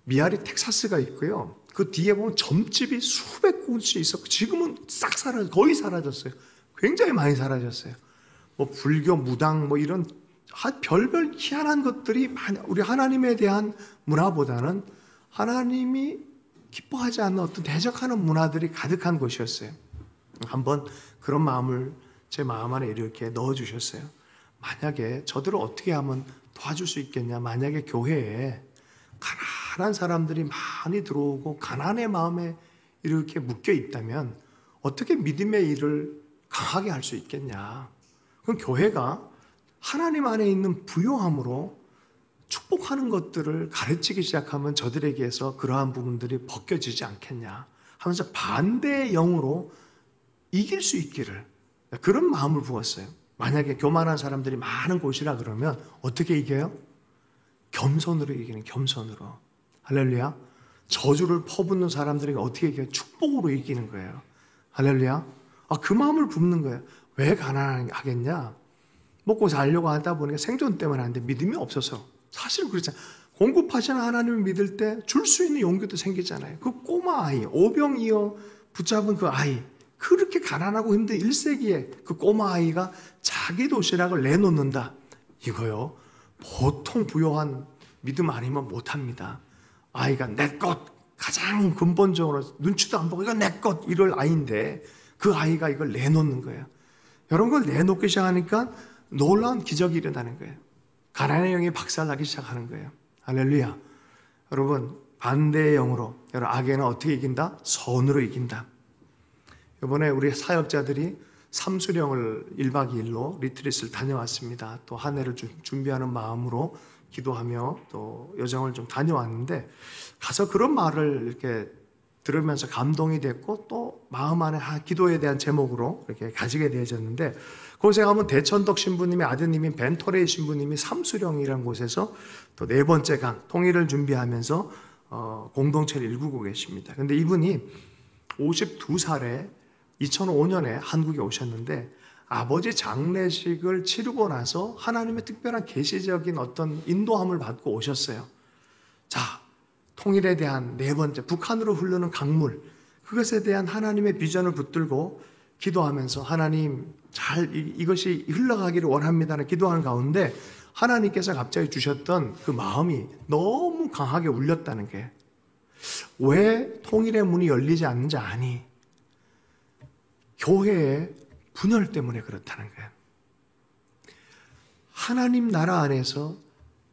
미아리 텍사스가 있고요 그 뒤에 보면 점집이 수백 곳이 있었고 지금은 싹 거의 사라졌어요. 굉장히 많이 사라졌어요. 뭐 불교, 무당 뭐 이런 별별 희한한 것들이 우리 하나님에 대한 문화보다는 하나님이 기뻐하지 않는 어떤 대적하는 문화들이 가득한 곳이었어요. 한번 그런 마음을 제 마음 안에 이렇게 넣어주셨어요. 만약에 저들을 어떻게 하면 도와줄 수 있겠냐. 만약에 교회에 가난한 사람들이 많이 들어오고 가난의 마음에 이렇게 묶여 있다면 어떻게 믿음의 일을 강하게 할 수 있겠냐. 그럼 교회가 하나님 안에 있는 부요함으로 축복하는 것들을 가르치기 시작하면 저들에게서 그러한 부분들이 벗겨지지 않겠냐 하면서 반대의 영으로 이길 수 있기를 그런 마음을 부었어요. 만약에 교만한 사람들이 많은 곳이라 그러면 어떻게 이겨요? 겸손으로 이기는, 겸손으로. 할렐루야. 저주를 퍼붓는 사람들에게 어떻게 이겨요? 축복으로 이기는 거예요. 할렐루야. 그 마음을 붓는 거예요. 왜 가난하겠냐? 먹고 살려고 하다 보니까 생존 때문에 안 돼. 믿음이 없어서. 사실은 그렇잖아요. 공급하시는 하나님을 믿을 때 줄 수 있는 용기도 생기잖아요. 그 꼬마 아이, 오병이어 붙잡은 그 아이, 그렇게 가난하고 힘든 1세기에 그 꼬마 아이가 자기 도시락을 내놓는다. 이거요, 보통 부요한 믿음 아니면 못합니다. 아이가 내 것, 가장 근본적으로 눈치도 안 보고 이거 내 것, 이럴 아이인데 그 아이가 이걸 내놓는 거예요. 여러분 그걸 내놓기 시작하니까 놀라운 기적이 일어나는 거예요. 가난의 영이 박살나기 시작하는 거예요. 할렐루야. 여러분 반대의 영으로, 여러분, 악에는 어떻게 이긴다? 선으로 이긴다. 이번에 우리 사역자들이 삼수령을 1박 2일로 리트릿을 다녀왔습니다. 또 한 해를 준비하는 마음으로 기도하며 또 여정을 좀 다녀왔는데, 가서 그런 말을 이렇게 들으면서 감동이 됐고, 또 마음 안에 기도에 대한 제목으로 이렇게 가지게 되어졌는데, 그곳에 가면 대천덕 신부님의 아드님인 벤토레이 신부님이 삼수령이라는 곳에서 또 네 번째 강 통일을 준비하면서 공동체를 일구고 계십니다. 그런데 이분이 52살에 2005년에 한국에 오셨는데, 아버지 장례식을 치르고 나서 하나님의 특별한 계시적인 어떤 인도함을 받고 오셨어요. 자, 통일에 대한 네 번째, 북한으로 흐르는 강물, 그것에 대한 하나님의 비전을 붙들고 기도하면서 하나님 이것이 흘러가기를 원합니다는 기도하는 가운데 하나님께서 갑자기 주셨던 그 마음이 너무 강하게 울렸다는 게, 왜 통일의 문이 열리지 않는지 아니? 교회의 분열 때문에 그렇다는 거예요. 하나님 나라 안에서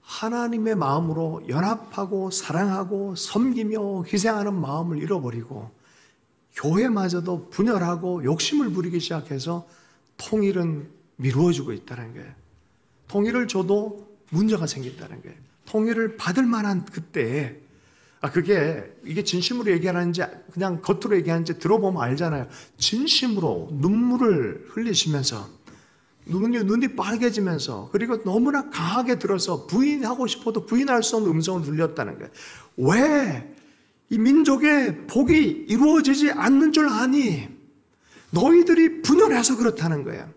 하나님의 마음으로 연합하고 사랑하고 섬기며 희생하는 마음을 잃어버리고 교회마저도 분열하고 욕심을 부리기 시작해서 통일은 미루어지고 있다는 거예요. 통일을 줘도 문제가 생긴다는 거예요. 통일을 받을 만한 그때에 이게 진심으로 얘기하는지 그냥 겉으로 얘기하는지 들어보면 알잖아요. 진심으로 눈물을 흘리시면서 눈이 빨개지면서, 그리고 너무나 강하게 들어서 부인하고 싶어도 부인할 수 없는 음성을 들렸다는 거예요. 왜 이 민족의 복이 이루어지지 않는 줄 아니? 너희들이 분열해서 그렇다는 거예요.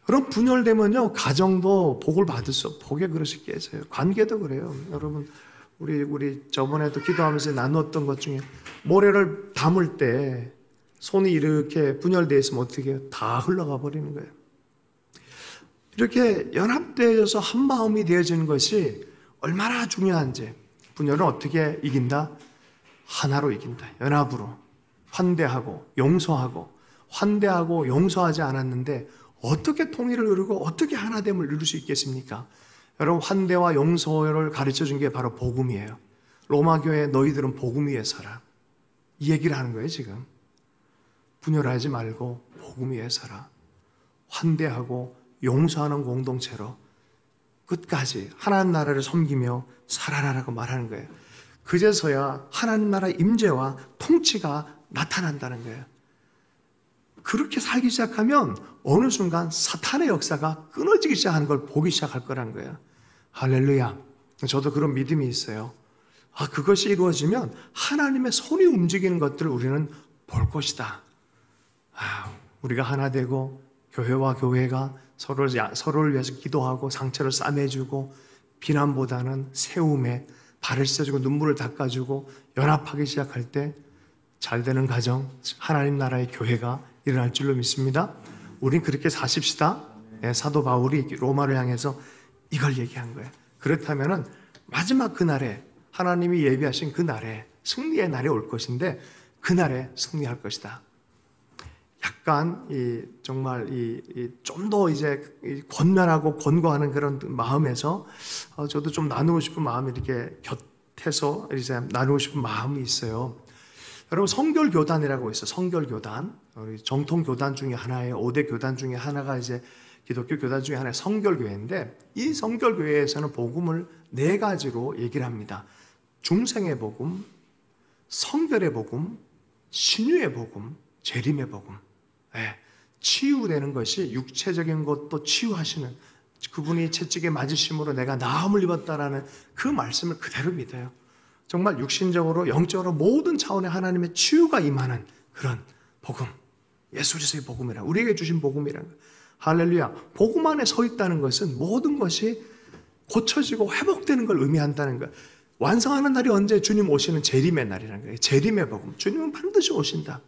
그럼 분열되면요, 가정도 복을 받을 수 없고 복의 그릇이 깨져요. 관계도 그래요. 여러분, 우리 저번에도 기도하면서 나누었던 것 중에 모래를 담을 때 손이 이렇게 분열되어 있으면 어떻게 해요? 다 흘러가 버리는 거예요. 이렇게 연합되어서 한 마음이 되어지는 것이 얼마나 중요한지. 분열은 어떻게 이긴다? 하나로 이긴다. 연합으로. 환대하고 용서하고, 환대하고 용서하지 않았는데 어떻게 통일을 이루고 어떻게 하나됨을 이룰 수 있겠습니까? 여러분, 환대와 용서를 가르쳐준 게 바로 복음이에요. 로마교회 너희들은 복음 위에 살아. 이 얘기를 하는 거예요 지금. 분열하지 말고 복음 위에 살아. 환대하고 용서하는 공동체로 끝까지 하나님 나라를 섬기며 살아라라고 말하는 거예요. 그제서야 하나님 나라 임재와 통치가 나타난다는 거예요. 그렇게 살기 시작하면 어느 순간 사탄의 역사가 끊어지기 시작하는 걸 보기 시작할 거라는 거예요. 할렐루야. 저도 그런 믿음이 있어요. 그것이 이루어지면 하나님의 손이 움직이는 것들을 우리는 볼 것이다. 우리가 하나 되고 교회와 교회가 서로를 위해서 기도하고 상처를 싸매주고 비난보다는 세움에 발을 씻어주고 눈물을 닦아주고 연합하기 시작할 때 잘되는 가정, 하나님 나라의 교회가 일어날 줄로 믿습니다. 우린 그렇게 사십시다. 사도 바울이 로마를 향해서 이걸 얘기한 거예요. 그렇다면 마지막 그날에, 하나님이 예비하신 그날에 승리의 날이 올 것인데 그날에 승리할 것이다. 약간 정말 좀 더 이제 권면하고 권고하는 그런 마음에서 저도 좀 나누고 싶은 마음이 이렇게 곁에서 이제 나누고 싶은 마음이 있어요. 여러분, 성결교단이라고 있어요. 성결교단. 우리 정통교단 중에 하나예요. 5대 교단 중에 하나가 이제 기독교 교단 중에 하나의 성결교회인데, 이 성결교회에서는 복음을 네 가지로 얘기를 합니다. 중생의 복음, 성결의 복음, 신유의 복음, 재림의 복음. 치유되는 것이 육체적인 것도 치유하시는, 그분이 채찍에 맞으심으로 내가 나음을 입었다라는 그 말씀을 그대로 믿어요. 정말 육신적으로 영적으로 모든 차원의 하나님의 치유가 임하는 그런 복음, 예수 그리스도의 복음이라, 우리에게 주신 복음이라는 거예요. 할렐루야. 복음 안에 서 있다는 것은 모든 것이 고쳐지고 회복되는 걸 의미한다는 거예요. 완성하는 날이 언제? 주님 오시는 재림의 날이라는 거예요. 재림의 복음. 주님은 반드시 오신다.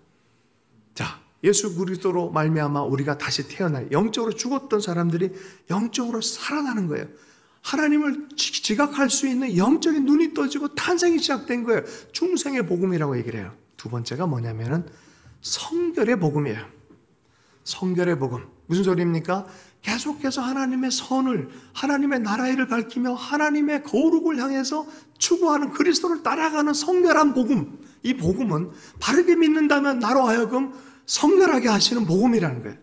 자, 예수 그리스도로 말미암아 우리가 다시 태어나 영적으로 죽었던 사람들이 영적으로 살아나는 거예요. 하나님을 지각할 수 있는 영적인 눈이 떠지고 탄생이 시작된 거예요. 중생의 복음이라고 얘기를 해요. 두 번째가 뭐냐면은 성결의 복음이에요. 성결의 복음. 무슨 소리입니까? 계속해서 하나님의 선을, 하나님의 나라의 일을 밝히며 하나님의 거룩을 향해서 추구하는 그리스도를 따라가는 성결한 복음. 이 복음은 바르게 믿는다면 나로 하여금 성결하게 하시는 복음이라는 거예요.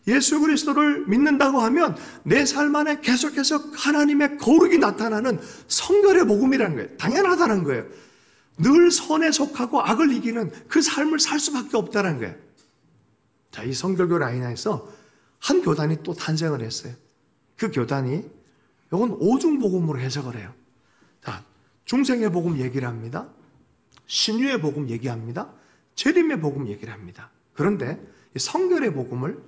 예수 그리스도를 믿는다고 하면 내 삶 안에 계속해서 하나님의 거룩이 나타나는 성결의 복음이라는 거예요. 당연하다는 거예요. 늘 선에 속하고 악을 이기는 그 삶을 살 수밖에 없다는 거예요. 자, 이 성결교 라인에서 한 교단이 또 탄생을 했어요. 그 교단이 이건 오중복음으로 해석을 해요. 자, 중생의 복음 얘기를 합니다. 신유의 복음 얘기합니다. 재림의 복음 얘기를 합니다. 그런데 이 성결의 복음을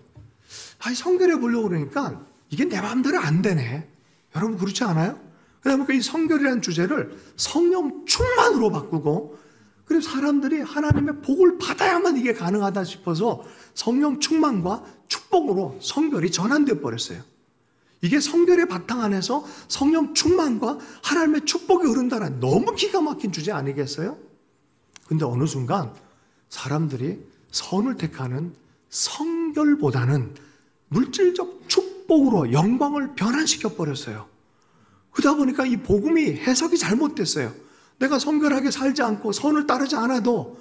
성결해 보려고 그러니까 이게 내 마음대로 안 되네. 여러분 그렇지 않아요? 그러다 보니까 이 성결이라는 주제를 성령 충만으로 바꾸고, 그래서 사람들이 하나님의 복을 받아야만 이게 가능하다 싶어서 성령 충만과 축복으로 성결이 전환되어 버렸어요. 이게 성결의 바탕 안에서 성령 충만과 하나님의 축복이 흐른다는 너무 기가 막힌 주제 아니겠어요? 근데 어느 순간 사람들이 선을 택하는 성결보다는 물질적 축복으로 영광을 변환시켜 버렸어요. 그러다 보니까 이 복음이 해석이 잘못됐어요. 내가 성결하게 살지 않고 선을 따르지 않아도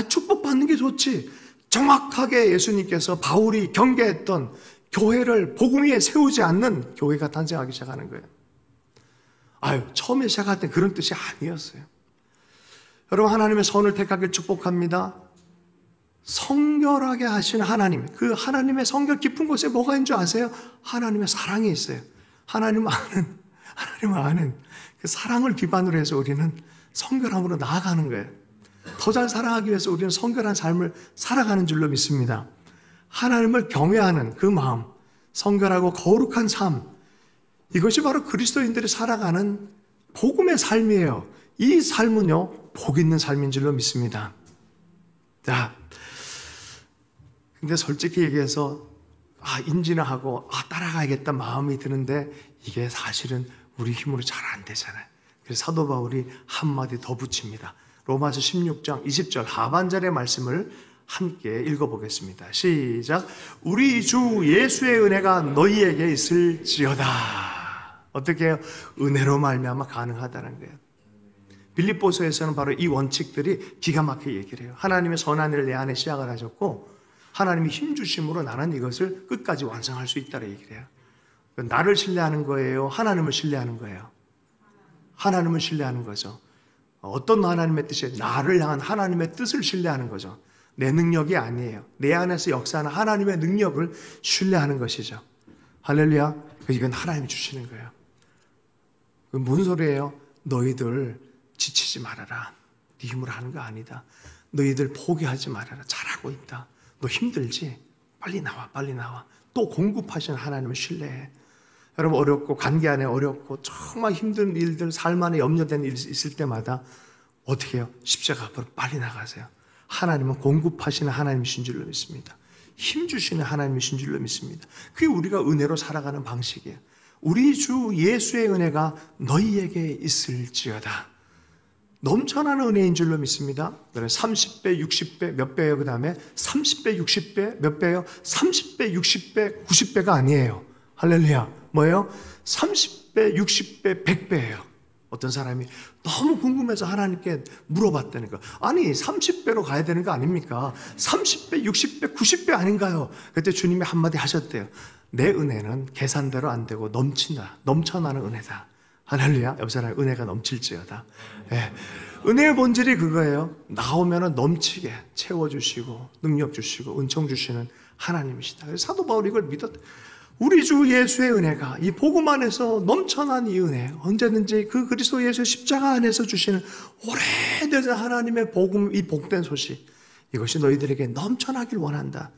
축복받는 게 좋지. 정확하게 예수님께서 바울이 경계했던 교회를 복음 위에 세우지 않는 교회가 탄생하기 시작하는 거예요. 처음에 시작할 때 그런 뜻이 아니었어요. 여러분, 하나님의 선을 택하길 축복합니다. 성결하게 하신 하나님, 그 하나님의 성결 깊은 곳에 뭐가 있는 줄 아세요? 하나님의 사랑이 있어요. 하나님을 아는 그 사랑을 기반으로 해서 우리는 성결함으로 나아가는 거예요. 더 잘 사랑하기 위해서 우리는 성결한 삶을 살아가는 줄로 믿습니다. 하나님을 경외하는 그 마음, 성결하고 거룩한 삶, 이것이 바로 그리스도인들이 살아가는 복음의 삶이에요. 이 삶은요, 복 있는 삶인 줄로 믿습니다. 자, 근데 솔직히 얘기해서 인지는 하고 따라가야겠다 마음이 드는데 이게 사실은 우리 힘으로 잘 안 되잖아요. 그래서 사도 바울이 한마디 더 붙입니다. 로마서 16장 20절 하반절의 말씀을 함께 읽어보겠습니다. 시작. 우리 주 예수의 은혜가 너희에게 있을지어다. 어떻게 해요? 은혜로 말미암아 가능하다는 거예요. 빌립보서에서는 바로 이 원칙들이 기가 막히게 얘기를 해요. 하나님의 선한 일을 내 안에 시작을 하셨고 하나님이 힘주심으로 나는 이것을 끝까지 완성할 수 있다고 얘기를 해요. 나를 신뢰하는 거예요? 하나님을 신뢰하는 거예요? 하나님을 신뢰하는 거죠. 어떤 하나님의 뜻이에요? 나를 향한 하나님의 뜻을 신뢰하는 거죠. 내 능력이 아니에요. 내 안에서 역사하는 하나님의 능력을 신뢰하는 것이죠. 할렐루야. 이건 하나님이 주시는 거예요. 무슨 소리예요? 너희들 지치지 말아라. 네 힘으로 하는 거 아니다. 너희들 포기하지 말아라. 잘하고 있다. 너 힘들지? 빨리 나와, 빨리 나와. 또 공급하시는 하나님을 신뢰해. 여러분, 어렵고 관계 안에 어렵고 정말 힘든 일들, 삶 안에 염려된 일 있을 때마다 어떻게 해요? 십자가 앞으로 빨리 나가세요. 하나님은 공급하시는 하나님이신 줄로 믿습니다. 힘주시는 하나님이신 줄로 믿습니다. 그게 우리가 은혜로 살아가는 방식이에요. 우리 주 예수의 은혜가 너희에게 있을지어다. 넘쳐나는 은혜인 줄로 믿습니다. 30배, 60배, 몇 배예요? 그 다음에 30배, 60배, 몇 배예요? 30배, 60배, 90배가 아니에요. 할렐루야. 뭐예요? 30배, 60배, 100배예요. 어떤 사람이 너무 궁금해서 하나님께 물어봤다니까. 아니 30배로 가야 되는 거 아닙니까? 30배, 60배, 90배 아닌가요? 그때 주님이 한마디 하셨대요. 내 은혜는 계산대로 안 되고 넘친다. 넘쳐나는 은혜다. 할렐루야. 옆 사람이 은혜가 넘칠지어다. 네. 은혜의 본질이 그거예요. 나오면 넘치게 채워주시고 능력 주시고 은총 주시는 하나님이시다. 그래서 사도 바울이 이걸 믿었다. 우리 주 예수의 은혜가 이 복음 안에서 넘쳐난 이 은혜, 언제든지 그 그리스도 예수의 십자가 안에서 주시는 오래된 하나님의 복음, 이 복된 소식, 이것이 너희들에게 넘쳐나길 원한다.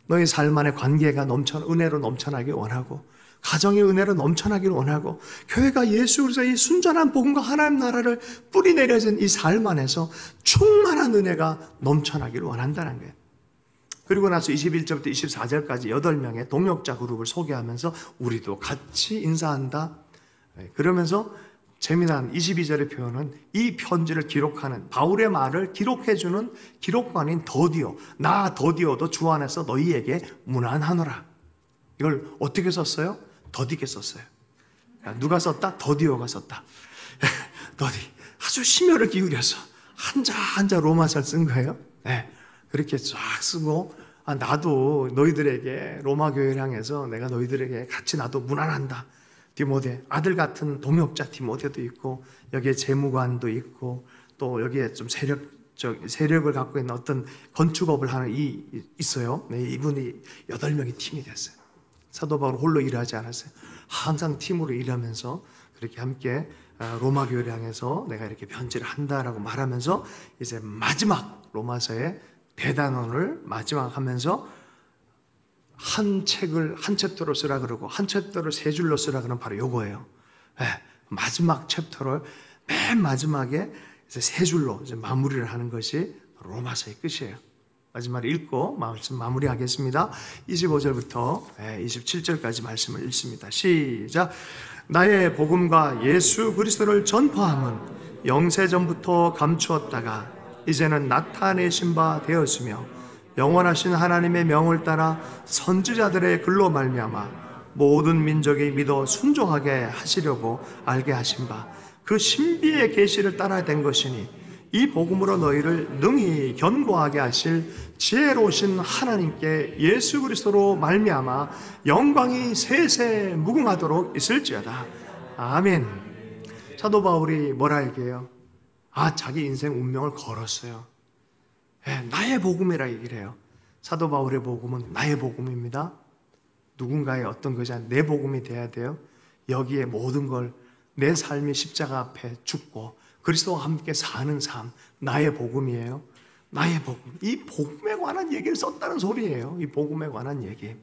너희 삶 안에 관계가 은혜로 넘쳐나길 원하고, 가정의 은혜로 넘쳐나길 원하고, 교회가 예수 그리스도의 이 순전한 복음과 하나님 나라를 뿌리내려진 이 삶 안에서 충만한 은혜가 넘쳐나길 원한다는 거예요. 그리고 나서 21절부터 24절까지 8명의 동역자 그룹을 소개하면서 우리도 같이 인사한다. 그러면서 재미난 22절의 표현은 이 편지를 기록하는 바울의 말을 기록해주는 기록관인 더디오, 나 더디오도 주 안에서 너희에게 문안하노라. 이걸 어떻게 썼어요? 더디게 썼어요. 누가 썼다? 더디오가 썼다. 더디. 아주 심혈을 기울여서 한자 로마서를 쓴 거예요. 네. 그렇게 쫙 쓰고, 나도 너희들에게 로마 교회를 향해서 내가 너희들에게 같이 나도 문안한다. 디모데, 아들 같은 동역자 디모데도 있고, 여기에 재무관도 있고, 또 여기에 좀 세력을 갖고 있는 어떤 건축업을 하는 있어요. 네, 이분이 8명이 팀이 됐어요. 사도 바울 홀로 일하지 않았어요. 항상 팀으로 일하면서 그렇게 함께 로마 교회를 향해서 내가 이렇게 편지를 한다라고 말하면서 이제 마지막 로마서의 대단원을 마지막 하면서 한 책을 한 챕터로 쓰라 그러고 한 챕터를 3줄로 쓰라 그러면 바로 요거예요. 네, 마지막 챕터를 맨 마지막에 이제 3줄로 이제 마무리를 하는 것이 로마서의 끝이에요. 마지막에 읽고 말씀 마무리하겠습니다. 25절부터 27절까지 말씀을 읽습니다. 시작. 나의 복음과 예수 그리스도를 전파함은 영세전부터 감추었다가 이제는 나타내신 바 되었으며 영원하신 하나님의 명을 따라 선지자들의 글로 말미암아 모든 민족이 믿어 순종하게 하시려고 알게 하신 바 그 신비의 계시를 따라 된 것이니 이 복음으로 너희를 능히 견고하게 하실 지혜로우신 하나님께 예수 그리스도로 말미암아 영광이 세세 무궁하도록 있을지어다. 아멘. 사도 바울이 뭐라 얘기해요? 자기 인생 운명을 걸었어요. 나의 복음이라 얘기를 해요. 사도 바울의 복음은 나의 복음입니다. 누군가의 어떤 것이 아니라 내 복음이 돼야 돼요. 여기에 모든 걸 내 삶이 십자가 앞에 죽고 그리스도와 함께 사는 삶, 나의 복음이에요. 나의 복음. 이 복음에 관한 얘기를 썼다는 소리예요. 이 복음에 관한 얘기.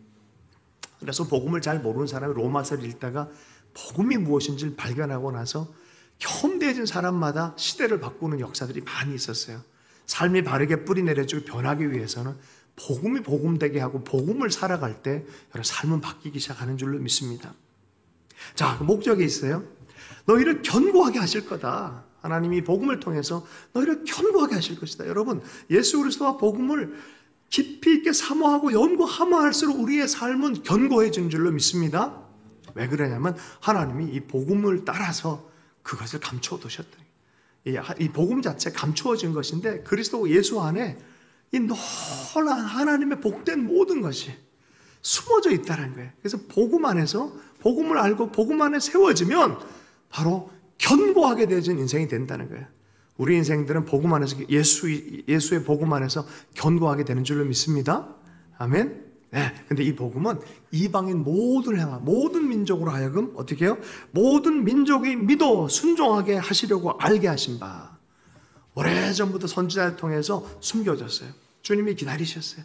그래서 복음을 잘 모르는 사람이 로마서를 읽다가 복음이 무엇인지를 발견하고 나서 현대해진 사람마다 시대를 바꾸는 역사들이 많이 있었어요. 삶이 바르게 뿌리 내려주고 변하기 위해서는 복음이 복음되게 하고 복음을 살아갈 때 여러분 삶은 바뀌기 시작하는 줄로 믿습니다. 자, 그 목적이 있어요. 너희를 견고하게 하실 거다. 하나님이 복음을 통해서 너희를 견고하게 하실 것이다. 여러분, 예수 그리스도와 복음을 깊이 있게 사모하고 연구하면 할수록 우리의 삶은 견고해진 줄로 믿습니다. 왜 그러냐면 하나님이 이 복음을 따라서 그것을 감추어 두셨다. 이 복음 자체 감추어진 것인데 그리스도 예수 안에 이 놀라운 하나님의 복된 모든 것이 숨어져 있다는 거예요. 그래서 복음 안에서 복음을 알고 복음 안에 세워지면 바로 견고하게 되어진 인생이 된다는 거예요. 우리 인생들은 복음 안에서 예수의 복음 안에서 견고하게 되는 줄로 믿습니다. 아멘. 네. 근데 이 복음은 이방인 모든 향한 모든 민족으로 하여금 어떻게 해요? 모든 민족이 믿어 순종하게 하시려고 알게 하신 바. 오래전부터 선지자를 통해서 숨겨졌어요. 주님이 기다리셨어요.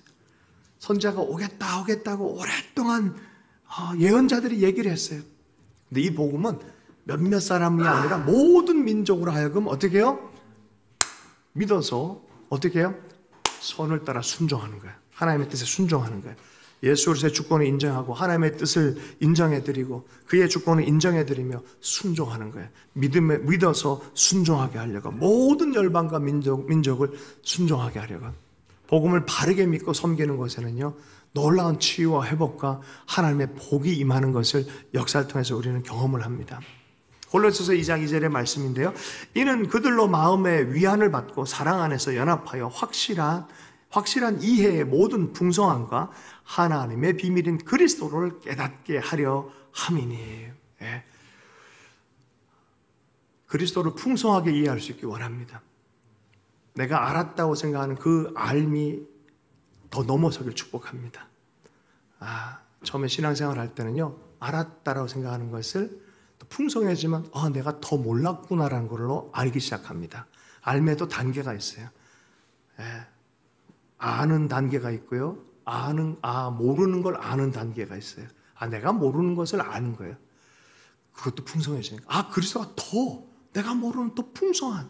선지자가 오겠다고 오랫동안 예언자들이 얘기를 했어요. 근데 이 복음은 몇몇 사람이 아니라 모든 민족으로 하여금 어떻게 해요? 믿어서 어떻게 해요? 선을 따라 순종하는 거예요. 하나님의 뜻에 순종하는 거예요. 예수 그리스도의 주권을 인정하고 하나님의 뜻을 인정해드리고 그의 주권을 인정해드리며 순종하는 거예요. 믿어서 순종하게 하려고 모든 열방과 민족을 순종하게 하려고 복음을 바르게 믿고 섬기는 것에는요 놀라운 치유와 회복과 하나님의 복이 임하는 것을 역사를 통해서 우리는 경험을 합니다. 골로새서 2장 2절의 말씀인데요. 이는 그들로 마음의 위안을 받고 사랑 안에서 연합하여 확실한 이해의 모든 풍성함과 하나님의 비밀인 그리스도를 깨닫게 하려 함이니. 예. 그리스도를 풍성하게 이해할 수 있기 원합니다. 내가 알았다고 생각하는 그 알미 더 넘어서길 축복합니다. 처음에 신앙생활 할 때는요, 알았다라고 생각하는 것을 또 풍성해지면 내가 더 몰랐구나라는 걸로 알기 시작합니다. 알매도 단계가 있어요. 예. 아는 단계가 있고요. 모르는 걸 아는 단계가 있어요. 내가 모르는 것을 아는 거예요. 그것도 풍성해지니까. 그리스도가 내가 모르는 더 풍성한.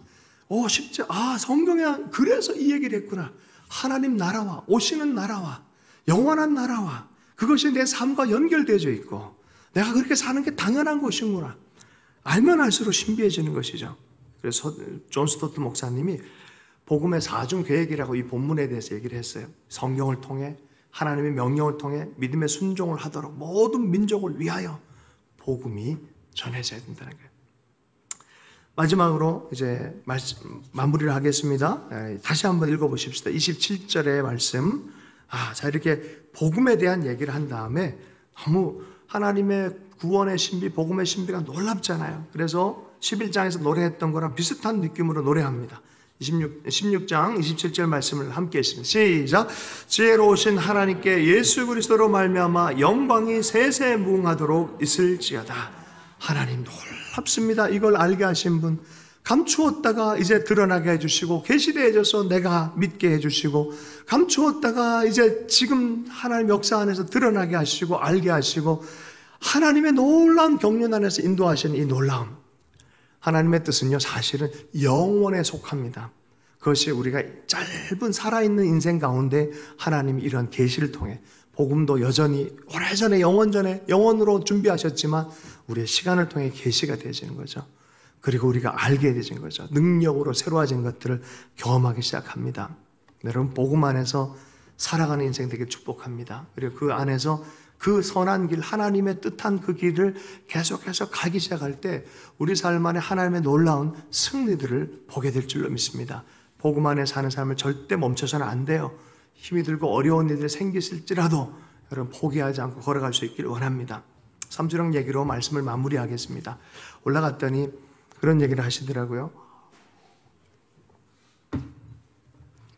성경에 그래서 이 얘기를 했구나. 하나님 나라와, 오시는 나라와, 영원한 나라와, 그것이 내 삶과 연결되어져 있고, 내가 그렇게 사는 게 당연한 것이구나. 알면 알수록 신비해지는 것이죠. 그래서 존 스토트 목사님이 복음의 4중 계획이라고 이 본문에 대해서 얘기를 했어요. 성경을 통해 하나님의 명령을 통해 믿음의 순종을 하도록 모든 민족을 위하여 복음이 전해져야 된다는 거예요. 마지막으로 이제 마무리를 하겠습니다. 다시 한번 읽어보십시다. 27절의 말씀. 자, 이렇게 복음에 대한 얘기를 한 다음에 너무 하나님의 구원의 신비, 복음의 신비가 놀랍잖아요. 그래서 11장에서 노래했던 거랑 비슷한 느낌으로 노래합니다. 16장 27절 말씀을 함께 했습니다. 시작. 지혜로우신 하나님께 예수 그리스도로 말미암아 영광이 세세무궁하도록 있을지어다. 하나님 놀랍습니다. 이걸 알게 하신 분, 감추었다가 이제 드러나게 해주시고, 계시되어 해줘서 내가 믿게 해주시고, 감추었다가 이제 지금 하나님 역사 안에서 드러나게 하시고 알게 하시고, 하나님의 놀라운 경륜 안에서 인도하시는 이 놀라움, 하나님의 뜻은요 사실은 영원에 속합니다. 그것이 우리가 짧은 살아있는 인생 가운데 하나님이 이런 계시를 통해, 복음도 여전히 오래전에 영원으로 준비하셨지만 우리의 시간을 통해 계시가 되어지는 거죠. 그리고 우리가 알게 되어진 거죠. 능력으로 새로워진 것들을 경험하기 시작합니다. 여러분, 복음 안에서 살아가는 인생 되게 축복합니다. 그리고 그 안에서 그 선한 길, 하나님의 뜻한 그 길을 계속해서 가기 시작할 때 우리 삶 안에 하나님의 놀라운 승리들을 보게 될 줄로 믿습니다. 복음 안에 사는 삶을 절대 멈춰서는 안 돼요. 힘이 들고 어려운 일들이 생기실지라도 여러분 포기하지 않고 걸어갈 수 있기를 원합니다. 삼주령 얘기로 말씀을 마무리하겠습니다. 올라갔더니 그런 얘기를 하시더라고요.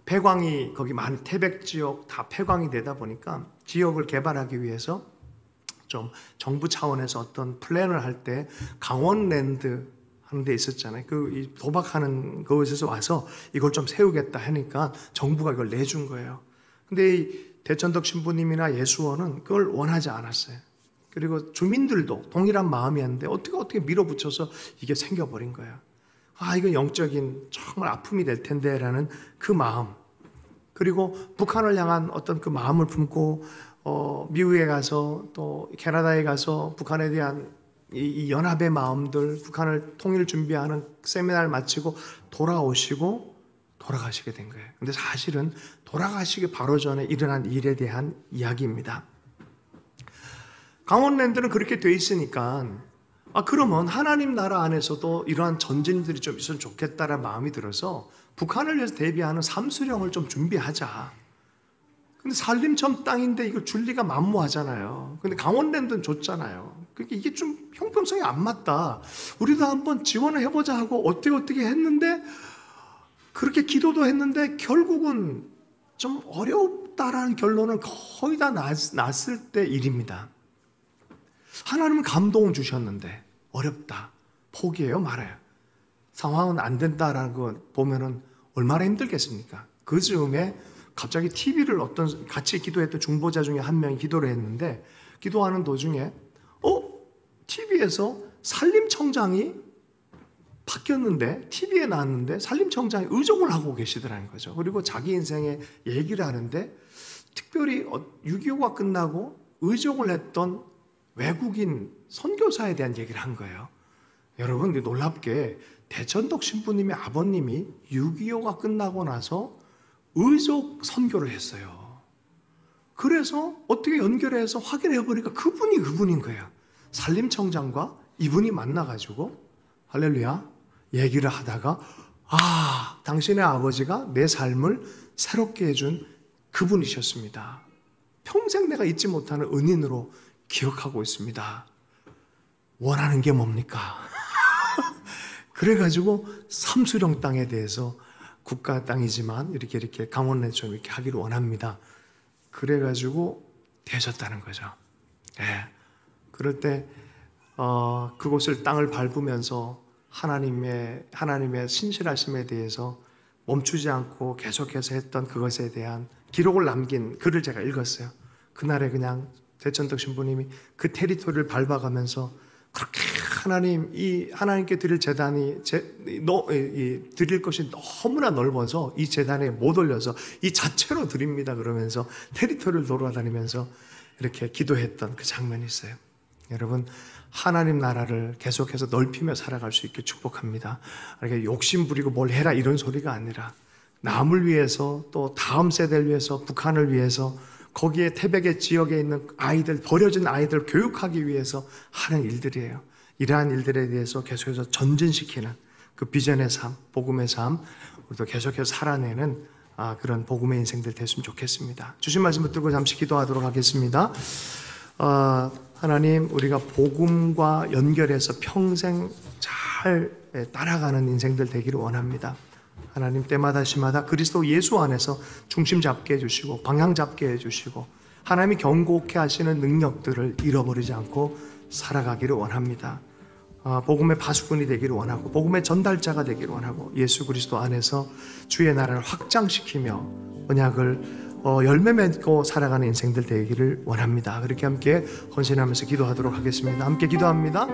폐광이 거기 많은 태백 지역 다 폐광이 되다 보니까 지역을 개발하기 위해서 좀 정부 차원에서 어떤 플랜을 할 때 강원랜드 하는 데 있었잖아요. 그 도박하는 그곳에서 와서 이걸 좀 세우겠다 하니까 정부가 이걸 내준 거예요. 근데 이 대천덕 신부님이나 예수원은 그걸 원하지 않았어요. 그리고 주민들도 동일한 마음이었는데 어떻게 밀어붙여서 이게 생겨버린 거예요. 이건 영적인 정말 아픔이 될 텐데 라는 그 마음, 그리고 북한을 향한 어떤 그 마음을 품고 미국에 가서 또 캐나다에 가서 북한에 대한 이 연합의 마음들, 북한을 통일 준비하는 세미나를 마치고 돌아가시게 된 거예요. 근데 사실은 돌아가시기 바로 전에 일어난 일에 대한 이야기입니다. 강원랜드는 그렇게 돼 있으니까 그러면 하나님 나라 안에서도 이러한 전진들이 좀 있으면 좋겠다라는 마음이 들어서 북한을 위해서 대비하는 삼수령을 좀 준비하자. 근데 산림청 땅인데 이거 줄리가 만무하잖아요. 근데 강원랜드는 줬잖아요. 그러니까 이게 좀 형평성이 안 맞다. 우리도 한번 지원을 해보자 하고 어떻게 했는데, 그렇게 기도도 했는데 결국은 좀 어렵다라는 결론은 거의 다 났을 때 일입니다. 하나님은 감동을 주셨는데 어렵다, 포기해요, 말아요. 상황은 안 된다라는 거 보면은 얼마나 힘들겠습니까? 그 즈음에 갑자기 TV를 같이 기도했던 중보자 중에 한 명이 기도를 했는데, 기도하는 도중에 TV에서 산림청장이 바뀌었는데, TV에 나왔는데 산림청장이 의정을 하고 계시더라는 거죠. 그리고 자기 인생의 얘기를 하는데, 특별히 6.25가 끝나고 의정을 했던 외국인 선교사에 대한 얘기를 한 거예요. 여러분, 놀랍게 대천덕 신부님의 아버님이 6.25가 끝나고 나서 의족 선교를 했어요. 그래서 어떻게 연결해서 확인해 보니까 그분인 거예요. 산림청장과 이분이 만나가지고 할렐루야 얘기를 하다가 당신의 아버지가 내 삶을 새롭게 해준 그분이셨습니다. 평생 내가 잊지 못하는 은인으로 기억하고 있습니다. 원하는 게 뭡니까? 그래가지고 삼수령 땅에 대해서 국가 땅이지만 이렇게 강원랜드처럼 이렇게 하기를 원합니다. 그래가지고 되셨다는 거죠. 그럴 때 그곳을 땅을 밟으면서 하나님의 신실하심에 대해서 멈추지 않고 계속해서 했던 그것에 대한 기록을 남긴 글을 제가 읽었어요. 그날에 그냥 대천덕 신부님이 그 테리토리를 밟아가면서 그렇게 하나님께 드릴 재단이 드릴 것이 너무나 넓어서 이 재단에 못 올려서 이 자체로 드립니다 그러면서 테리토리를 돌아다니면서 이렇게 기도했던 그 장면이 있어요. 여러분, 하나님 나라를 계속해서 넓히며 살아갈 수 있게 축복합니다. 이렇게 욕심 부리고 뭘 해라 이런 소리가 아니라 남을 위해서, 또 다음 세대를 위해서, 북한을 위해서 거기에 태백의 지역에 있는 아이들, 버려진 아이들 교육하기 위해서 하는 일들이에요. 이러한 일들에 대해서 계속해서 전진시키는 그 비전의 삶, 복음의 삶, 우리도 계속해서 살아내는 그런 복음의 인생들 됐으면 좋겠습니다. 주신 말씀 붙들고 잠시 기도하도록 하겠습니다. 하나님, 우리가 복음과 연결해서 평생 잘 따라가는 인생들 되기를 원합니다. 하나님, 때마다 시마다 그리스도 예수 안에서 중심 잡게 해주시고 방향 잡게 해주시고 하나님이 경고케 하시는 능력들을 잃어버리지 않고 살아가기를 원합니다. 복음의 파수꾼이 되기를 원하고 복음의 전달자가 되기를 원하고 예수 그리스도 안에서 주의 나라를 확장시키며 언약을 열매 맺고 살아가는 인생들 되기를 원합니다. 그렇게 함께 헌신하면서 기도하도록 하겠습니다. 함께 기도합니다.